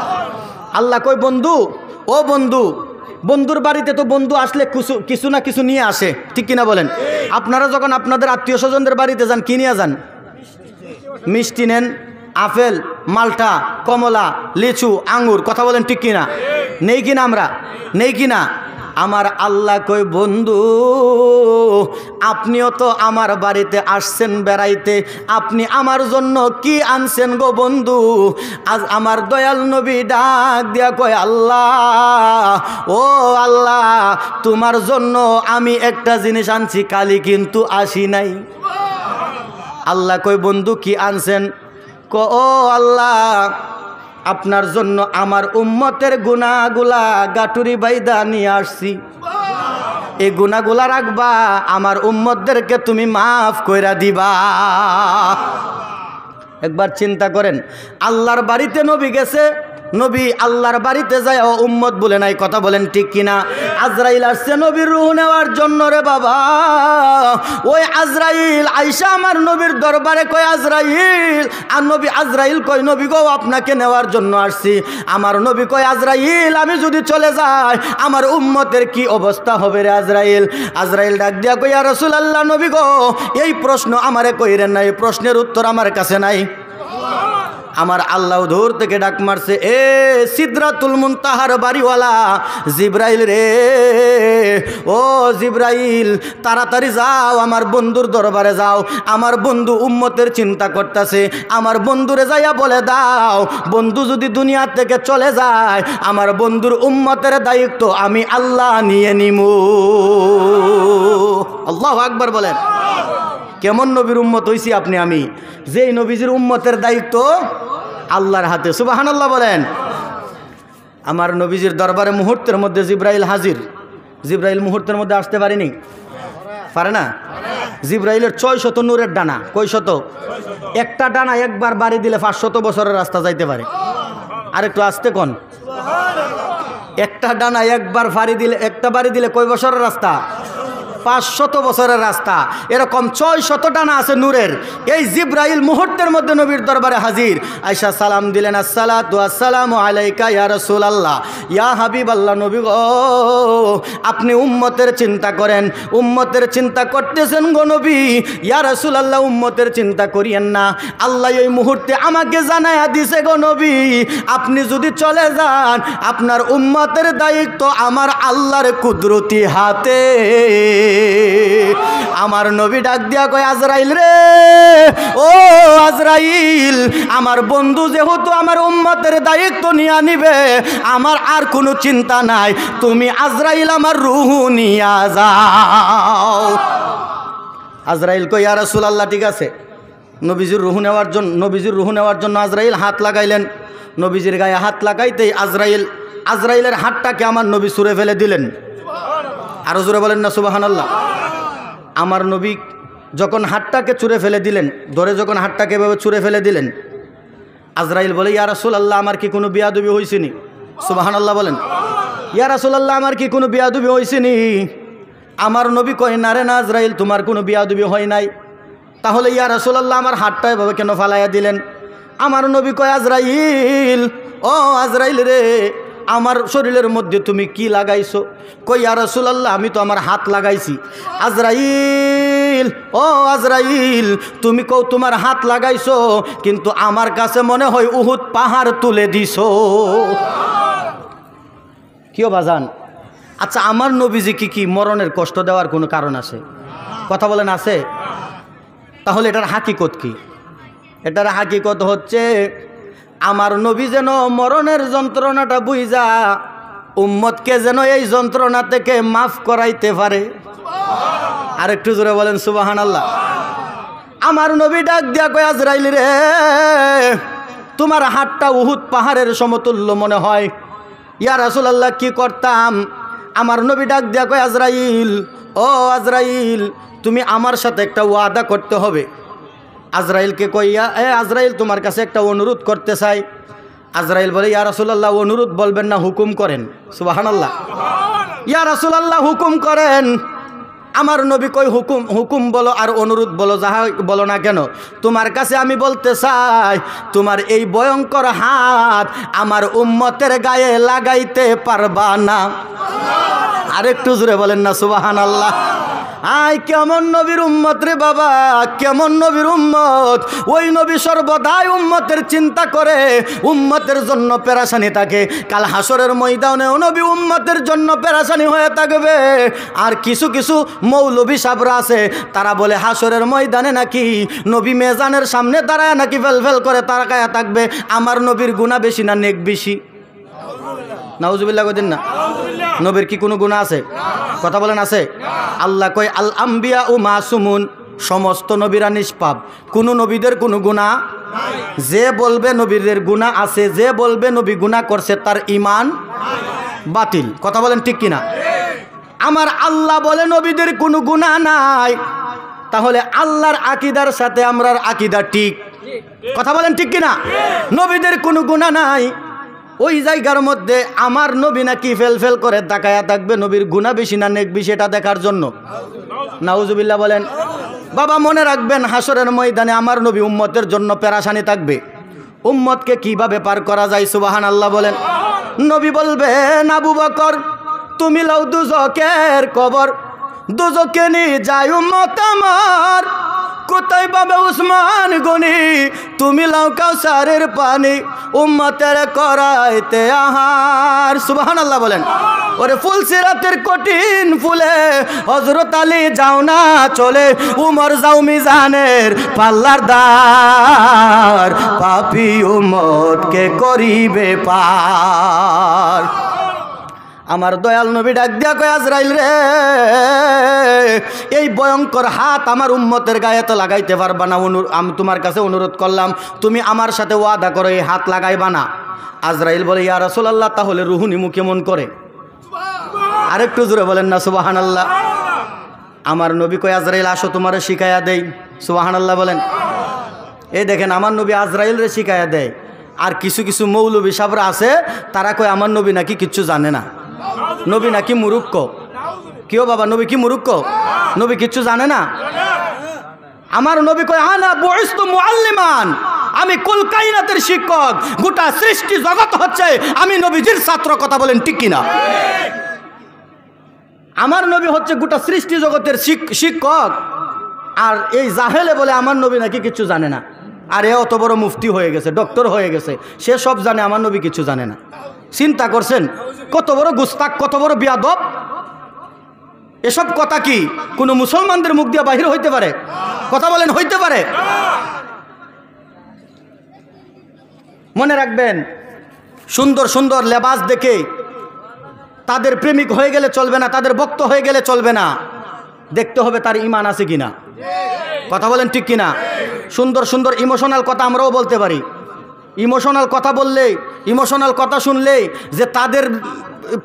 আল্লাহ কই, বন্ধু, ও বন্ধু, বন্ধুর বাড়িতে তো বন্ধু আসলে কিছু না কিছু নিয়ে আসে, ঠিক কিনা বলেন? আপনারা যখন আপনাদের আত্মীয় স্বজনদের বাড়িতে যান, কি নিয়ে যান? মিষ্টি নেন, আপেল, মালটা, কমলা, লিচু, আঙ্গুর, কথা বলেন ঠিক কিনা? নেই কিনা? আমরা নেই কিনা? আমার আল্লাহ কই, বন্ধু, আপনিও তো আমার বাড়িতে আসছেন বেড়াইতে, আপনি আমার জন্য কি আনছেন গো বন্ধু? আজ আমার দয়াল নবী ডাক দিয়া কয়, আল্লাহ, ও আল্লাহ, তোমার জন্য আমি একটা জিনিস আনছি, কালি কিন্তু আসি নাই। আল্লাহ কই, বন্ধু কি আনছেন? ও আল্লাহ, আপনার জন্য আমার উম্মতের গুনাহগুলা গাটুরি বাইদা নিয়ে আসছি। এই গুনাহগুলা রাখবা, আমার উম্মতদেরকে তুমি মাফ কইরা দিবা। একবার চিন্তা করেন, আল্লাহর বাড়িতে নবী গেছে, নবী আল্লাহর বাড়িতে যায় ও উম্মত বলে নাই, কথা বলেন ঠিক কিনা? আজরাইল আসছে নবীর রূহ নেওয়ার জন্য রে বাবা। ওই আজরাইল আইসা আমার নবীর দরবারে কয়, আজরাইল, আর নবী আজরাইল কয়, নবী গো, আপনাকে নেওয়ার জন্য আসছি। আমার নবী কয়, আজরাইল, আমি যদি চলে যাই, আমার উম্মতের কি অবস্থা হবে রে আজরাইল? আজরাইল ডাক দিয়া কয়, ইয়া রাসূলুল্লাহ, নবী গো, এই প্রশ্ন আমারে কইরেন না, এই প্রশ্নের উত্তর আমার কাছে নাই। আমার আল্লাহ দূর থেকে ডাক মারছে, এ সিদরাতুল মুনতাহার বাড়িওয়ালা জিব্রাইল রে, ও জিব্রাইল, তাড়াতাড়ি যাও, আমার বন্ধুর দরবারে যাও। আমার বন্ধু উম্মতের চিন্তা করতেছে, আমার বন্ধুরে যাইয়া বলে দাও, বন্ধু যদি দুনিয়া থেকে চলে যায়, আমার বন্ধুর উম্মতের দায়িত্ব আমি আল্লাহ নিয়ে নিমু। আল্লাহু আকবার বলেন। কেমন নবীর উম্মত হইছি আপনি আমি, যেই নবীজির উম্মতের দায়িত্ব আল্লাহর হাতে। সুবহানাল্লাহ বলেন। আমার নবীজির দরবারে মুহূর্তের মধ্যে জিব্রাইল হাজির। জিব্রাইল মুহূর্তের মধ্যে আসতে পারেনি? পারে না? জিব্রাইলের 600 নূরের ডানা। কয় শত? একটা ডানা একবার বাড়ি দিলে 500 বছরের রাস্তা যাইতে পারে। আরেকটু আসতে কোন? একটা ডানা একবার বাড়ি দিলে কয় বছরের রাস্তা? 500 বছরের রাস্তা। এরকম 600 ডানা আছে নূরের। এই জিব্রাইল মুহূর্তের মধ্যে নবীর দরবারে হাজির। আয়েশা সালাম দিলেন, আসসালাতু আসসালামু আলাইকা ইয়া রাসূলুল্লাহ, ইয়া হাবিবাল্লাহ, নবী গো, আপনি উম্মতের চিন্তা করেন, উম্মতের চিন্তা করতেছেন গো নবী। ইয়া রাসূলুল্লাহ, উম্মতের চিন্তা করিয়েন না, আল্লাহ এই মুহূর্তে আমাকে জানায়া দিছে গো নবী, আপনি যদি চলে যান, আপনার উম্মতের দায়িত্ব আমার আল্লাহর কুদরতি হাতে। আমার নবী ডাক দিয়া কয়, আজরাইল রে, ও আজরাইল, আমার বন্ধু যেহেতু আমার উম্মতের দায়িত্ব নিয়ে নিবে, আমার আর কোনো চিন্তা নাই, তুমি আজরাইল আমার রূহ নিয়া যাও। আজরাইল কয়, ইয়া রাসূলুল্লাহ, ঠিক আছে। নবীজির রূহ নেওয়ার জন্য আজরাইল হাত লাগাইলেন। নবীজির গায়ে হাত লাগাইতেই আজরাইলের হাতটাকে আমার নবী ছুঁড়ে ফেলে দিলেন। আরো জোরে বলেন না সুবহানাল্লাহ। আমার নবী যখন হাতটাকে ছুঁড়ে ফেলে দিলেন, ধরে যখন হাতটাকে এভাবে ছুঁড়ে ফেলে দিলেন, আজরাইল বলে, ইয়া রাসূলুল্লাহ, আমার কি কোনো বিয়াদবি হইছিনি? সুবহানাল্লাহ বলেন। ইয়া রাসূলুল্লাহ, আমার কি কোনো বিয়াদবি হইছিনি? আমার নবী কয়, না রে না আজরাইল, তোমার কোনো বিয়াদবি হয় নাই। তাহলে ইয়া রাসূলুল্লাহ, আমার হাতটা এভাবে কেন ফালাইয়া দিলেন? আমার নবী কয়, আজরাইল, ও আজরাইল রে, আমার শরীরের মধ্যে তুমি কি লাগাইছো? কই ইয়া রাসূলুল্লাহ আমি তো আমার হাত লাগাইছি। আজরাইল, ও আজরাইল, তুমি কও তোমার হাত লাগাইছো, কিন্তু আমার কাছে মনে হয় উহুদ পাহাড় তুলে দিছো। কিও বাজান? আচ্ছা, আমার নবীজি কি মরণের কষ্ট দেওয়ার কোনো কারণ আছে? কথা বলেন আছে? তাহলে এটার হাকিকত কি? এটার হাকিকত হচ্ছে আমার নবী যেন মরণের যন্ত্রণাটা বুঝা উম্মতকে যেন এই যন্ত্রণা থেকে মাফ করাইতে পারে। আর একটু জোরে বলেন সুবহানাল্লাহ। আমার নবী ডাক দিয়া কয়, আজরাইল রে, তোমার হাতটা উহুদ পাহাড়ের সমতুল্য মনে হয়। ইয়া রাসূলুল্লাহ কি করতাম? আমার নবী ডাক দিয়া কয়, আজরাইল, ও আজরাইল, তুমি আমার সাথে একটা ওয়াদা করতে হবে। আজরাইলকে কইয়া, আজরাইল তোমার কাছে একটা অনুরোধ করতে চাই। আজরাইল বলে, ইয়া রাসূলুল্লাহ অনুরোধ বলবেন না, হুকুম করেন। সুবহানাল্লাহ। ইয়া রাসূলুল্লাহ হুকুম করেন। আমার নবী কই, হুকুম হুকুম বলো আর অনুরোধ বলো, যাহা বলো না কেন, তোমার কাছে আমি বলতে চাই তোমার এই ভয়ঙ্কর হাত আমার উম্মতের গায়ে লাগাইতে পারবা না। আরেকটু জোরে বলেন না সুবহানাল্লাহ। আয় কেমন নবীর উম্মত রে বাবা, কেমন নবীর উম্মত! ওই নবী সর্বদাই উম্মতের চিন্তা করে, উম্মতের জন্য পেরেশানি থাকে। কাল হাসরের ময়দানেও নবী উম্মতের জন্য পেরেশানি হয়ে থাকবে। আর কিছু কিছু মৌলবী সাবরা আছে, তারা বলে হাসরের ময়দানে নাকি নবী মেজানের সামনে দাঁড়ায় নাকি ফেল করে তাকায়া থাকবে, আমার নবীর গুনাহ বেশি না নেক বেশি? নাউজুবিল্লাহ কইতেন না? নবীর কি কোনো গুনাহ আছে? কথা বলেন আছে? আল্লাহ কয়, আল আম্বিয়া ও মাসুমুন, সমস্ত নবীরা নিষ্পাপ, কোনো নবীদের কোনো গুনাহ যে বলবে নবীদের গুনাহ আছে, যে বলবে নবী গুনাহ করছে তার ঈমান বাতিল। কথা বলেন ঠিক কিনা? আমার আল্লাহ বলে নবীদের কোনো গুনাহ নাই, তাহলে আল্লাহর আকীদার সাথে আমরার আকীদা ঠিক। কথা বলেন ঠিক কিনা? নবীদের কোনো গুনাহ নাই, ওই জায়গার মধ্যে আমার নবী নাকি ফেল করে তাকায়া থাকবে, নবীর গুনাহ বেশি না নেক বেশি এটা দেখার জন্য। নাউজুবিল্লাহ বলেন। বাবা মনে রাখবেন, হাসরের ময়দানে আমার নবী উম্মতের জন্য পেরেশানি থাকবে। উম্মতকে কিভাবে পার করা যায়? সুবহানাল্লাহ বলেন। নবী বলবেন, আবু বকর তুমি লাও দুজকের কবর, দুজকে নিয়ে যায় উম্মত আমার। কোথায় পাবে উসমান গনি, তুমি লাও কাউসারের পানি, উম্মতের করাইতে আহার। সুবহানাল্লাহ বলেন। ওরে ফুলসিরাতের কঠিন ফুলে হযরত আলী যাও না চলে, উমর যাও মিজানের পাল্লার দার, পাপী উম্মতকে করিবে পার। আমার দয়াল নবী ডাক দিয়া কয়, আজরাইল রে, এই ভয়ঙ্কর হাত আমার উম্মতের গায়ে তো লাগাইতে পারবা না, আমি তোমার কাছে অনুরোধ করলাম তুমি আমার সাথে ওয়াদা করো এই হাত লাগাইবা না। আজরাইল বলে, ইয়া রাসূলুল্লাহ তাহলে রুহু নিমু কেমন করে? আরেকটু জোরে বলেন না সুবহানাল্লাহ। আমার নবী কয়, আজরাইল আসো তোমারে শিখাইয়া দেই। সুবহানাল্লাহ বলেন। এই দেখেন আমার নবী আজরাইল রে শিখাইয়া দেয়। আর কিছু কিছু মৌলবী সাবরা আছে, তারা কয় আমার নবী নাকি কিচ্ছু জানে না, নবী নাকি মুরুক্ষ। কেউ বাবা, নবী কি মুরুক্ষ? নবী কিচ্ছু জানে না? আমার নবী কয়, আনা বুইস্তু মুআল্লিমান, আমি কুল কায়নাতের শিক্ষক, গোটা সৃষ্টি জগৎ হচ্ছে আমি নবীজির ছাত্র। কথা বলেন ঠিক কিনা? আমার নবী হচ্ছে গোটা সৃষ্টি জগতের শিক্ষক। আর এই জাহেলে বলে আমার নবী নাকি কিচ্ছু জানে না। আর এ অত বড় মুফতি হয়ে গেছে, ডক্টর হয়ে গেছে, সে সব জানে, আমার নবী কিছু জানে না। চিন্তা করছেন কত বড় গুস্তাক, কত বড় বিয়াদব! এসব কথা কি কোনো মুসলমানদের মুখ দিয়ে বাহির হইতে পারে? কথা বলেন, হইতে পারে? মনে রাখবেন, সুন্দর সুন্দর লেবাস দেখে তাদের প্রেমিক হয়ে গেলে চলবে না, তাদের ভক্ত হয়ে গেলে চলবে না, দেখতে হবে তার ঈমান আছে কিনা। কথা বলেন ঠিক কিনা? সুন্দর সুন্দর ইমোশনাল কথা আমরাও বলতে পারি। ইমোশনাল কথা বললে, ইমোশনাল কথা শুনলে যে তাদের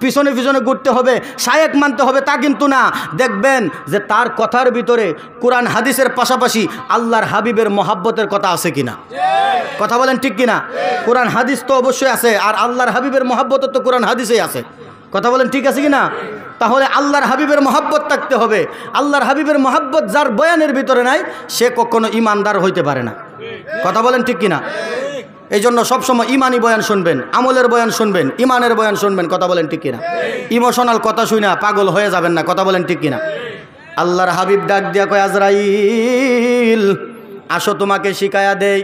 পিছনে পিছনে ঘুরতে হবে, শায়েক মানতে হবে তা কিন্তু না। দেখবেন যে তার কথার ভিতরে কোরআন হাদিসের পাশাপাশি আল্লাহর হাবিবের মহাব্বতের কথা আছে কিনা। কথা বলেন ঠিক কিনা? কোরআন হাদিস তো অবশ্যই আছে, আর আল্লাহর হাবিবের মহাব্বত তো কোরআন হাদিসেই আছে। কথা বলেন ঠিক আছে কিনা? তাহলে আল্লাহর হাবিবের মহাব্বত থাকতে হবে। আল্লাহর হাবিবের মহাব্বত যার বয়ানের ভিতরে নাই, সে কখনো ইমানদার হইতে পারে না। কথা বলেন ঠিক কিনা? এই জন্য সবসময় ইমানি বয়ান শুনবেন, আমলের বয়ান শুনবেন, ইমানের বয়ান শুনবেন। কথা বলেন ঠিক কিনা? ইমোশনাল কথা শুনে পাগল হয়ে যাবেন না। কথা বলেন ঠিক কিনা? আল্লাহর হাবিব ডাক দিয়া কয়, আজরাইল আসো তোমাকে শিখায়া দেই।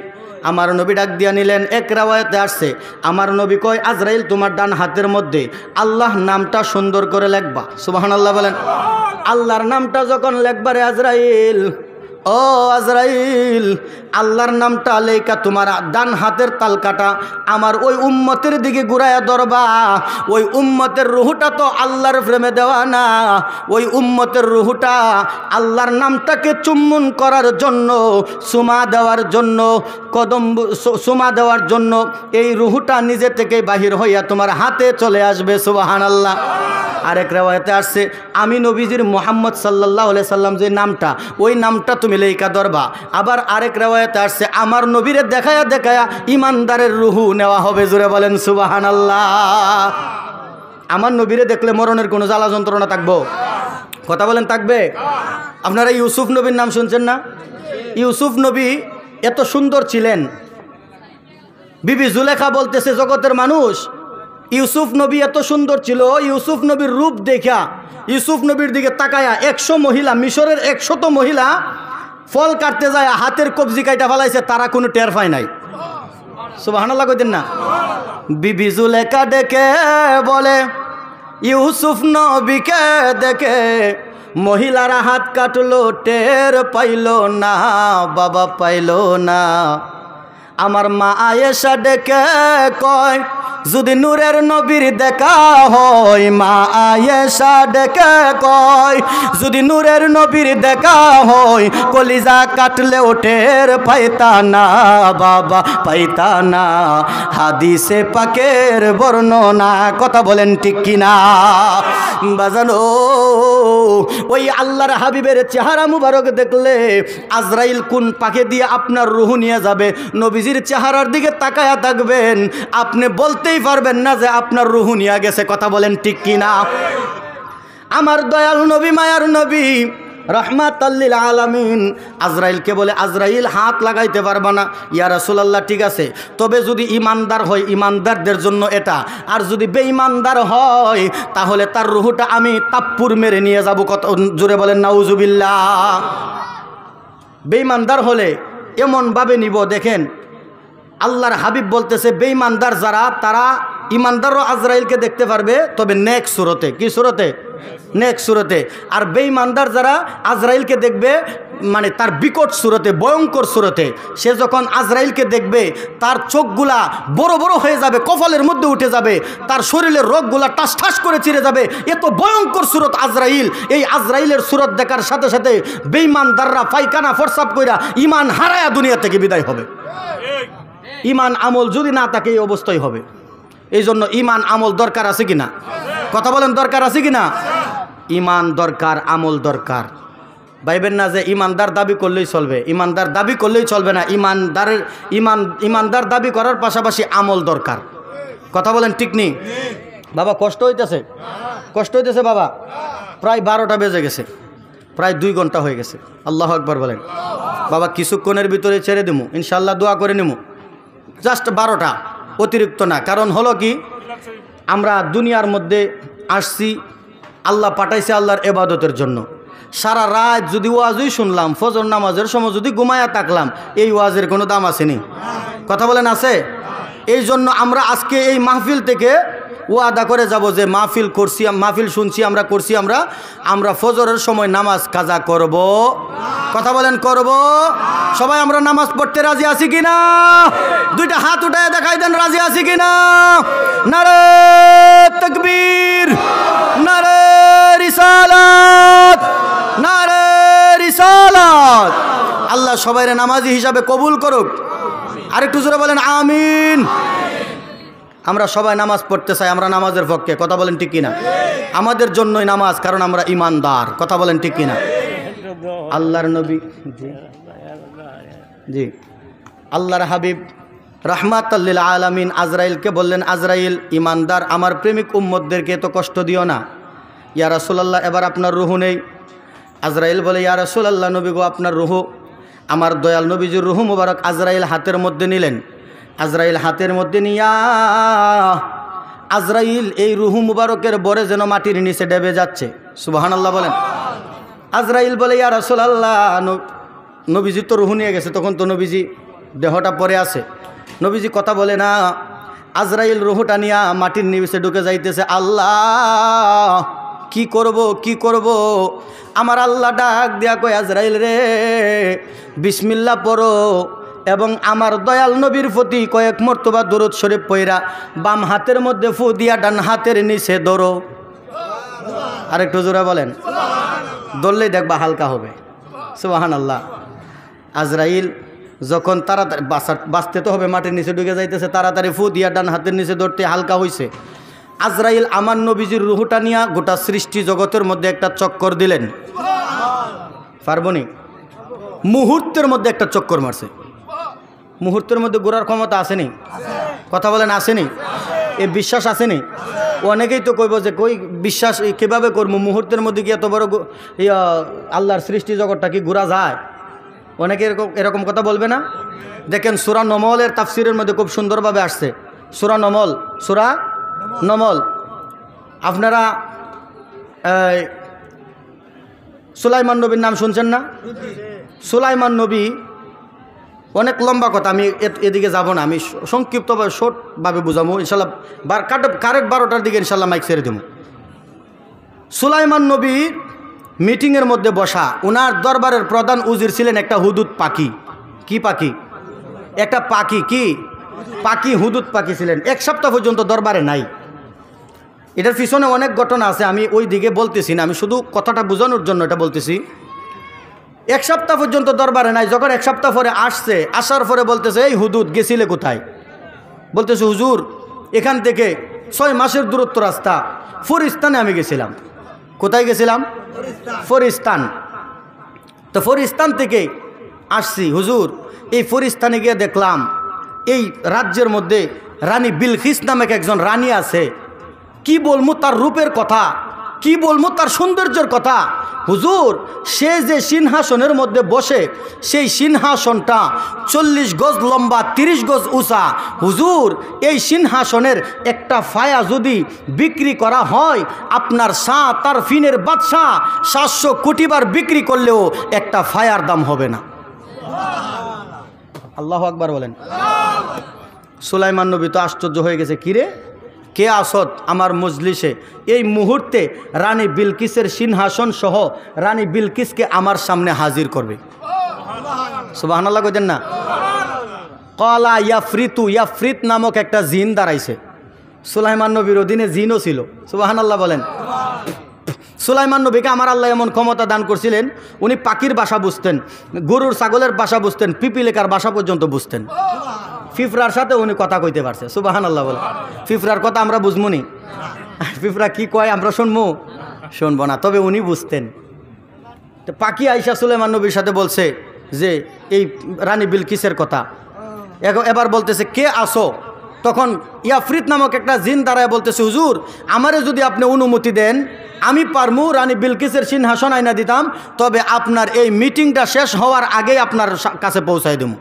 আমার নবী ডাক দিয়া নিলেন। এক রাওয়ায়াতে আসছে, আমার নবী কয়, আজরাইল তোমার ডান হাতের মধ্যে আল্লাহ নামটা সুন্দর করে লেখবা। সুবহানাল্লাহ বলেন। আল্লাহর নামটা যখন লেখবারে আজরাইল, ও আজরাইল, আল্লাহর নামটা লেখা তোমার ডান হাতের তালকাটা আমার ওই উম্মতের দিকে ঘুরাইয়া ধরবা। ওই উম্মতের রুহুটা তো আল্লাহর প্রেমে দেওয়া না, ওই উম্মতের রুহুটা আল্লাহর নামটাকে চুম্বন করার জন্য, সুমা দেওয়ার জন্য, কদম সুমা দেওয়ার জন্য এই রুহুটা নিজে থেকে বাহির হইয়া তোমার হাতে চলে আসবে। সুবহানাল্লাহ। আরেক রিওয়ায়াতে আসছে, আমি নবীজির মুহাম্মদ সাল্লাল্লাহু আলাইহি সাল্লাম যে নামটা, ওই নামটা তুমি লেখা ধরবা। আবার আরেক রিওয়ায়াতে আসছে, আমার নবীরে দেখায়া দেখায়া ইমানদারের রুহু নেওয়া হবে। জোরে বলেন সুবহানাল্লাহ। আমার নবীরে দেখলে মরণের কোনো জ্বালা যন্ত্রণা থাকবো? কথা বলেন থাকবে? আপনারা ইউসুফ নবীর নাম শুনছেন না? ইউসুফ নবী এত সুন্দর ছিলেন, বিবি জুলেখা বলতেছে, জগতের মানুষ, ইউসুফ নবী এত সুন্দর ছিল, ইউসুফ নবীর রূপ দেখা, ইউসুফ নবীর দিকে তাকায়া 100 মহিলা, মিশরের 100 মহিলা ফল কাটতে যায় হাতের কবজি কাইটা ফেলাইছে, তারা কোনো টের পায় নাই। সুবহানাল্লাহ কইতেন না? বিবি জুলেখা ডেকে বলে, ইউসুফ নবীকে দেখে মহিলারা হাত কাটলো, টের পাইল না, বাবা পাইল না। আমার মা আয়েশা ডেকে কয়, যদি নূরের নবীর দেখা হয়, মা আয়েশা ডেকে কয়, যদি নূরের নবীর দেখা হয়, কলিজা কাটলে টের পাইতা না, বাবা পাইতা না। হাদিসে পাকের বর্ণনা। কথা বলেন ঠিক কিনা? বাজানো, ওই আল্লাহর হাবিবের চেহারা মুবারক দেখলে আজরাইল কোন পাকে দিয়ে আপনার রুহু নিয়ে যাবে, নবীজির চেহারার দিকে তাকায়া থাকবেন, আপনি বলতেই পারবেন না যে আপনার রুহু নিয়ে গেছে। কথা বলেন ঠিক কিনা? আমার দয়াল নবী, মায়ার নবী, রহমাতাল লিল আলামিন আজরাইলকে বলে, আজরাইল হাত লাগাইতে পারবা না। ইয়া রাসূলুল্লাহ ঠিক আছে, তবে যদি ইমানদার হয়, ইমানদারদের জন্য এটা, আর যদি বেঈমানদার হয় তাহলে তার রুহুটা আমি তাপ্পুর মেরে নিয়ে যাব। কত জোরে বলেন নাউজুবিল্লাহ। বেঈমানদার হলে এমনভাবে নিব, দেখেন আল্লাহর হাবিব বলতেছে, বেঈমানদার যারা, তারা ইমানদারও আজরাইলকে দেখতে পারবে, তবে নেক সুরতে। কি সুরতে? নেক সুরতে। আর বেঈমানদার যারা আজরাইলকে দেখবে, মানে তার বিকট সুরতে, ভয়ঙ্কর সুরতে। সে যখন আজরাইলকে দেখবে, তার চোখগুলা বড় বড় হয়ে যাবে, কপালের মধ্যে উঠে যাবে, তার শরীরের রোগগুলা টাস ঠাস করে চিরে যাবে। এত ভয়ঙ্কর সুরত আজরাইল। এই আজরাইলের সুরত দেখার সাথে সাথে বেঈমানদাররা পায়খানা ফরসাপ কইরা ইমান হারায়া দুনিয়া থেকে বিদায় হবে। ইমান আমল যদি না থাকে এই অবস্থাই হবে। এই জন্য ইমান আমল দরকার আছে কিনা? কথা বলেন, দরকার আছে কিনা? ইমান দরকার, আমল দরকার। ভাইবেন না যে ইমানদার দাবি করলেই চলবে, ইমানদার দাবি করলেই চলবে না। ইমানদার দাবি করার পাশাপাশি আমল দরকার। কথা বলেন ঠিক নেই? বাবা কষ্ট হইতেছে? কষ্ট হইতেছে বাবা? প্রায় 12টা বেজে গেছে, প্রায় 2 ঘন্টা হয়ে গেছে। আল্লাহু আকবার বলেন। বাবা কিছুক্ষণের ভিতরে ছেড়ে দেবো, ইনশাআল্লাহ দোয়া করে নেবো। জাস্ট 12টা, অতিরিক্ত না। কারণ হলো কি, আমরা দুনিয়ার মধ্যে আসছি, আল্লাহ পাঠাইছে আল্লাহর ইবাদতের জন্য। সারা রাত যদি ওয়াজই শুনলাম, ফজর নামাজের সময় যদি ঘুমায়া থাকলাম, এই ওয়াজের কোনো দাম আসেনি। কথা বলেন আছে? এই জন্য আমরা আজকে এই মাহফিল থেকে ওয়াদা করে যাব যে মাহফিল করছি, মাহফিল শুনছি, আমরা করছি, আমরা ফজরের সময় নামাজ কাজা করব। কথা বলেন করব? সবাই আমরা নামাজ পড়তে রাজি আছি কিনা? 2টা হাত উঠায় দেখাই দেন, রাজি আছি কিনা? নারে তাকবীর, নারে রিসালাত, নারে রিসালাত। আল্লাহ সবাইরে নামাজি হিসাবে কবুল করুক। আরেকটু জোরে বলেন আমিন। আমরা সবাই নামাজ পড়তে চাই, আমরা নামাজের পক্ষে। কথা বলেন ঠিক কিনা? আমাদের জন্যই নামাজ, কারণ আমরা ইমানদার। কথা বলেন ঠিক কিনা? আল্লাহর নবী, জি আল্লাহর হাবিব রাহমাতাল লিল আলামিন আজরাইলকে বললেন, আজরাইল ইমানদার আমার প্রেমিক উম্মতদেরকে তো কষ্ট দিও না। ইয়া রাসূলুল্লাহ এবার আপনার রুহু নেই। আজরাইল বলে, ইয়া রাসূলুল্লাহ নবী গো আপনার রুহু। আমার দয়াল নবীজির রুহু মুবারক আজরাইল হাতের মধ্যে নিলেন, আজরাইল হাতের মধ্যে নিয়া আজরাইল এই রুহু মুবারকের বরে যেন মাটির নিচে ডেবে যাচ্ছে। সুবহানাল্লাহ বলেন। আজরাইল বলে, ইয়া রাসূলুল্লাহ, নবীজি তো রুহু নিয়ে গেছে, তখন তো নবীজি দেহটা পড়ে আছে, নবীজি কথা বলে না। আজরাইল রুহুটা নিয়া মাটির নিচে ঢুকে যাইতেছে। আল্লাহ, কি করব কি করব? আমার আল্লাহ ডাক দিয়া কয়, আজরাইল রে, বিসমিল্লাহ পড়ো এবং আমার দয়াল নবীর প্রতি কয়েক মর্তবা দরুদ শরীফ পড়া বাম হাতের মধ্যে ফু দিয়া ডান হাতের নিচে ধরো। আরেকটু জোরে বলেন, ধরলেই দেখবা হালকা হবে। সুবহানাল্লাহ। আজরাইল যখন তাড়াতাড়ি বাঁচতে তো হবে, মাটির নিচে ঢুকে যাইতেছে, তাড়াতাড়ি ফু দিয়া ডান হাতের নিচে ধরতে হালকা হয়েছে। আজরাইল আমার নবীজির রুহুটা নিয়া গোটা সৃষ্টি জগতের মধ্যে একটা চক্কর দিলেন। পারবনি? মুহূর্তের মধ্যে একটা চক্কর মারছে। মুহূর্তের মধ্যে ঘোরার ক্ষমতা আসেনি? কথা বলেন, আসেনি? এই বিশ্বাস আসেনি? অনেকেই তো কইব যে কই বিশ্বাস কীভাবে করবো, মুহূর্তের মধ্যে কি এত বড় আল্লাহর সৃষ্টি জগৎটা কি ঘোরা যায়? অনেকে এরকম কথা বলবে না? দেখেন, সূরা নমলের তাফসিরের মধ্যে খুব সুন্দরভাবে আসছে। সূরা নমল আপনারা সুলাইমান নবীর নাম শুনছেন না? সুলাইমান নবী, অনেক লম্বা কথা, আমি এদিকে যাব না, আমি সংক্ষিপ্তভাবে শর্টভাবে বুঝাবো ইনশাল্লাহ। কারেক্ট 12টার দিকে ইনশাল্লাহ মাইক ছেড়ে দেবো। সুলাইমান নবী মিটিংয়ের মধ্যে বসা, ওনার দরবারের প্রধান উজির ছিলেন একটা হুদুদ পাখি। কি পাখি? একটা পাখি। কি পাখি? হুদুদ পাখি ছিলেন। এক সপ্তাহ পর্যন্ত দরবারে নাই। এটার পিছনে অনেক ঘটনা আছে, আমি ওই দিকে বলতেছি না, আমি শুধু কথাটা বোঝানোর জন্য এটা বলতেছি। এক সপ্তাহ পর্যন্ত দরবারে নাই। যখন এক সপ্তাহ পরে আসছে, আসার পরে বলতেছে, এই হুদুদ গেছিলে কোথায়? বলতেছে, হুজুর এখান থেকে 6 মাসের দূরত্ব রাস্তা, ফরিস্তানে আমি গেছিলাম। কোথায় গেছিলাম? ফরিস্তান। তো ফরিস্তান থেকে আসছি হুজুর। এই ফরিস্তানে গিয়ে দেখলাম এই রাজ্যের মধ্যে রানী বিলকিস নামক একজন রানী আছে। কি বলবো তার রূপের কথা, কি বলবো তার সৌন্দর্যের কথা। হুজুর, সে যে সিংহাসনের মধ্যে বসে, সেই সিংহাসনটা 40 গজ লম্বা, 30 গজ উঁচা। হুজুর, এই সিংহাসনের একটা ফায়া যদি বিক্রি করা হয়, আপনার শাহ তার ফিনের বাদশাহ 700 কোটি বার বিক্রি করলেও একটা ফায়ার দাম হবে না। আল্লাহু আকবার বলেন। সুলাইমান নবী তো আশ্চর্য হয়ে গেছে, কিরে কে আসত আমার মজলিসে? এই মুহূর্তে রানী বিলকিসের সিংহাসন সহ রানী বিলকিসকে আমার সামনে হাজির করবে। সুবহানাল্লাহ কইতেন না? ক্বালা ইয়াফরিতু, ইয়াফরিত নামক একটা জিন দাঁড়াইছে। সুলাইমান নবীর অধীনে জিনও ছিল। সুবহানাল্লাহ বলেন। সুলাইমান নবীকে আমার আল্লাহ এমন ক্ষমতা দান করছিলেন, উনি পাখির ভাষা বুঝতেন, গরুর ছাগলের ভাষা বুঝতেন, পিপিলিকার ভাষা পর্যন্ত বুঝতেন। ফিফরার সাথে উনি কথা কইতে পারছে। সুবহানাল্লাহ বলে। ফিফরার কথা আমরা বুঝবো নি? ফিফরা কি কয় আমরা শুনবো না, তবে উনি বুঝতেন। তো পাখি আইসা সুলাইমান নবীর সাথে বলছে যে এই রানী বিলকিসের কথা। এবার বলতেছে, কে আসো? তখন ইয়াফরিত নামক একটা জিন দাঁড়ায় বলতেছে, হুজুর আমারে যদি আপনি অনুমতি দেন, আমি পারমু রানী বিলকিসের সিংহাসন আইনা দিতাম, তবে আপনার এই মিটিংটা শেষ হওয়ার আগেই আপনার কাছে পৌঁছাই দেবো।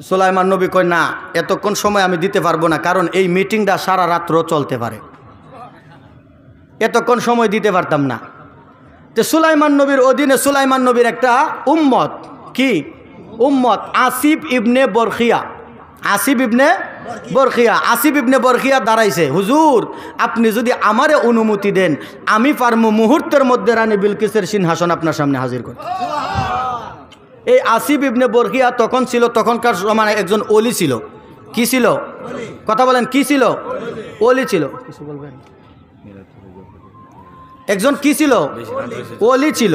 সুলাইমান নবী কয়, না, এতক্ষণ সময় আমি দিতে পারবো না, কারণ এই মিটিংটা সারা রাত্র চলতে পারে, এতক্ষণ সময় দিতে পারতাম না। তো সুলাইমান নবীর অধীনে সুলাইমান নবীর একটা উম্মত, কি উম্মত? আসিফ ইবনে বরখিয়া। আসিফ ইবনে বরখিয়া দাঁড়াইছে, হুজুর আপনি যদি আমারে অনুমতি দেন, আমি পারমু মুহূর্তের মধ্যে রানী বিলকিসের সিংহাসন আপনার সামনে হাজির করতে। এই আসিফ ইবনে বরখিয়া তখন ছিল, তখনকার মানে একজন ওলি ছিল। কি ছিল? কথা বলেন, কি ছিল? ওলি ছিল। কিছু বলবেন? একজন কি ছিল? ওলি ছিল।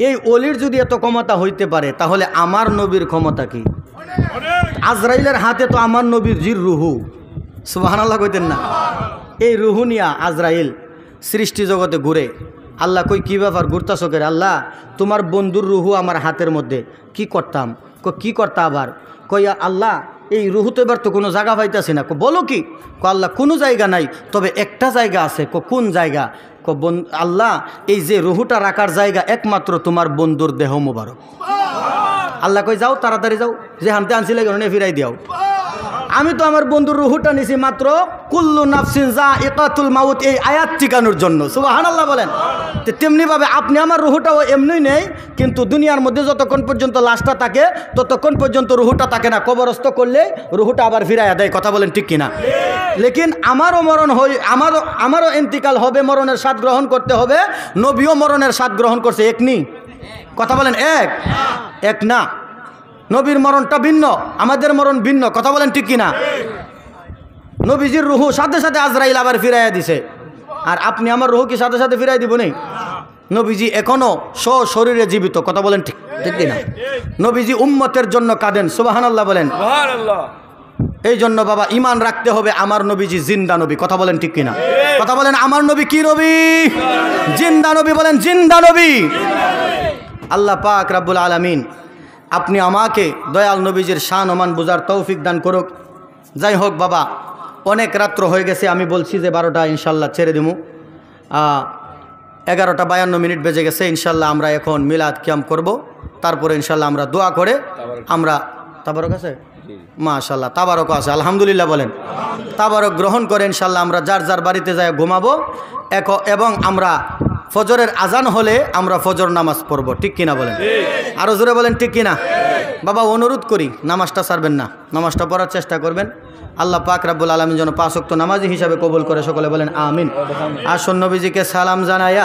এই ওলির যদি এত ক্ষমতা হইতে পারে, তাহলে আমার নবীর ক্ষমতা কি? আজরাইলের হাতে তো আমার নবীর জির রুহু। সুবহানাল্লাহ কইতেন না? এই রুহু নিয়া আজরাইল সৃষ্টি জগতে ঘুরে। আল্লাহ কই, কি ব্যাপার ঘুরতাছো করে? আল্লাহ তোমার বন্ধুর রুহু আমার হাতের মধ্যে, কি করতাম? কি করতা আবার? কইয়া আল্লাহ এই রুহু তো এবার তো কোনো জায়গা পাইতেছি না। বলো কি? আল্লাহ কোনো জায়গা নাই, তবে একটা জায়গা আছে। কোন জায়গা? আল্লাহ এই যে রুহুটা রাখার জায়গা একমাত্র তোমার বন্ধুর দেহ মোবারক। আল্লাহ কই যাও তাড়াতাড়ি যাও, যে হানতে আনছিলে গনে ফিরাই দিও। আমি তো আমার বন্ধুর রুহুটা নিছি মাত্র কুল্লু নাফসিন যায়িকাতুল মাউত এই আয়াত ঠিকানোর জন্য, সুবহানাল্লাহ বলেন। তেমনিভাবে আপনি আমার রুহুটাও এমনি নেই, কিন্তু দুনিয়ার মধ্যে যতক্ষণ পর্যন্ত লাশটা থাকে ততক্ষণ পর্যন্ত রুহুটা থাকে না, কবরস্থ করলে রুহুটা আবার ফিরাইয়া দেয়, কথা বলেন ঠিক কিনা? লেকিন আমারও মরণ হই, আমারও ইন্তিকাল হবে, মরণের স্বাদ গ্রহণ করতে হবে। নবীও মরণের স্বাদ গ্রহণ করছে, এক নি, কথা বলেন এক না। নবীর মরণটা ভিন্ন, আমাদের মরণ ভিন্ন, কথা বলেন ঠিক কিনা? নবীজির রুহু সাথে সাথে আজরাইল আবার ফিরাইয়া দিছে, আর আপনি আমার রুহু কি সাথে সাথে ফিরাই দিব নেই? নবীজি এখনো শরীরে জীবিত, কথা বলেন ঠিক কিনা? নবীজি উম্মতের জন্য কাঁদেন, সুবহানাল্লাহ বলেন। এই জন্য বাবা ঈমান রাখতে হবে আমার নবীজি জিন্দা নবী, কথা বলেন ঠিক কিনা? কথা বলেন আমার নবী কি নবী? জিন্দা নবী, বলেন জিন্দা নবী। আল্লাহ পাক রব্বুল আলামিন আপনি আমাকে দয়াল নবীজির শান ওমান বুঝার তৌফিক দান করুক। যাই হোক বাবা, অনেক রাত্র হয়ে গেছে, আমি বলছি যে 12টা ইনশাল্লাহ ছেড়ে দিমু। 11:52 বেজে গেছে। ইনশাল্লাহ আমরা এখন মিলাদ কিয়াম করব, তারপরে ইনশাল্লাহ আমরা দোয়া করে আমরা তাবারক আছে, মাশাল্লাহ তাবারক আছে, আলহামদুলিল্লাহ বলেন। তাবারক গ্রহণ করে ইনশাল্লাহ আমরা যার যার বাড়িতে যাই ঘুমাবো, এবং আমরা ফজরের আজান হলে আমরা ফজর নামাজ পড়ব, ঠিক কিনা বলেন? আরও জোরে বলেন ঠিক কিনা? বাবা অনুরোধ করি নামাজটা ছাড়বেন না, নামাজটা পড়ার চেষ্টা করবেন। আল্লাহ পাক রব্বুল আলামিন যেন 5 ওয়াক্ত নামাজি হিসাবে কবুল করে, সকলে বলেন আমিন। আসুন নবীজিকে সালাম জানাই।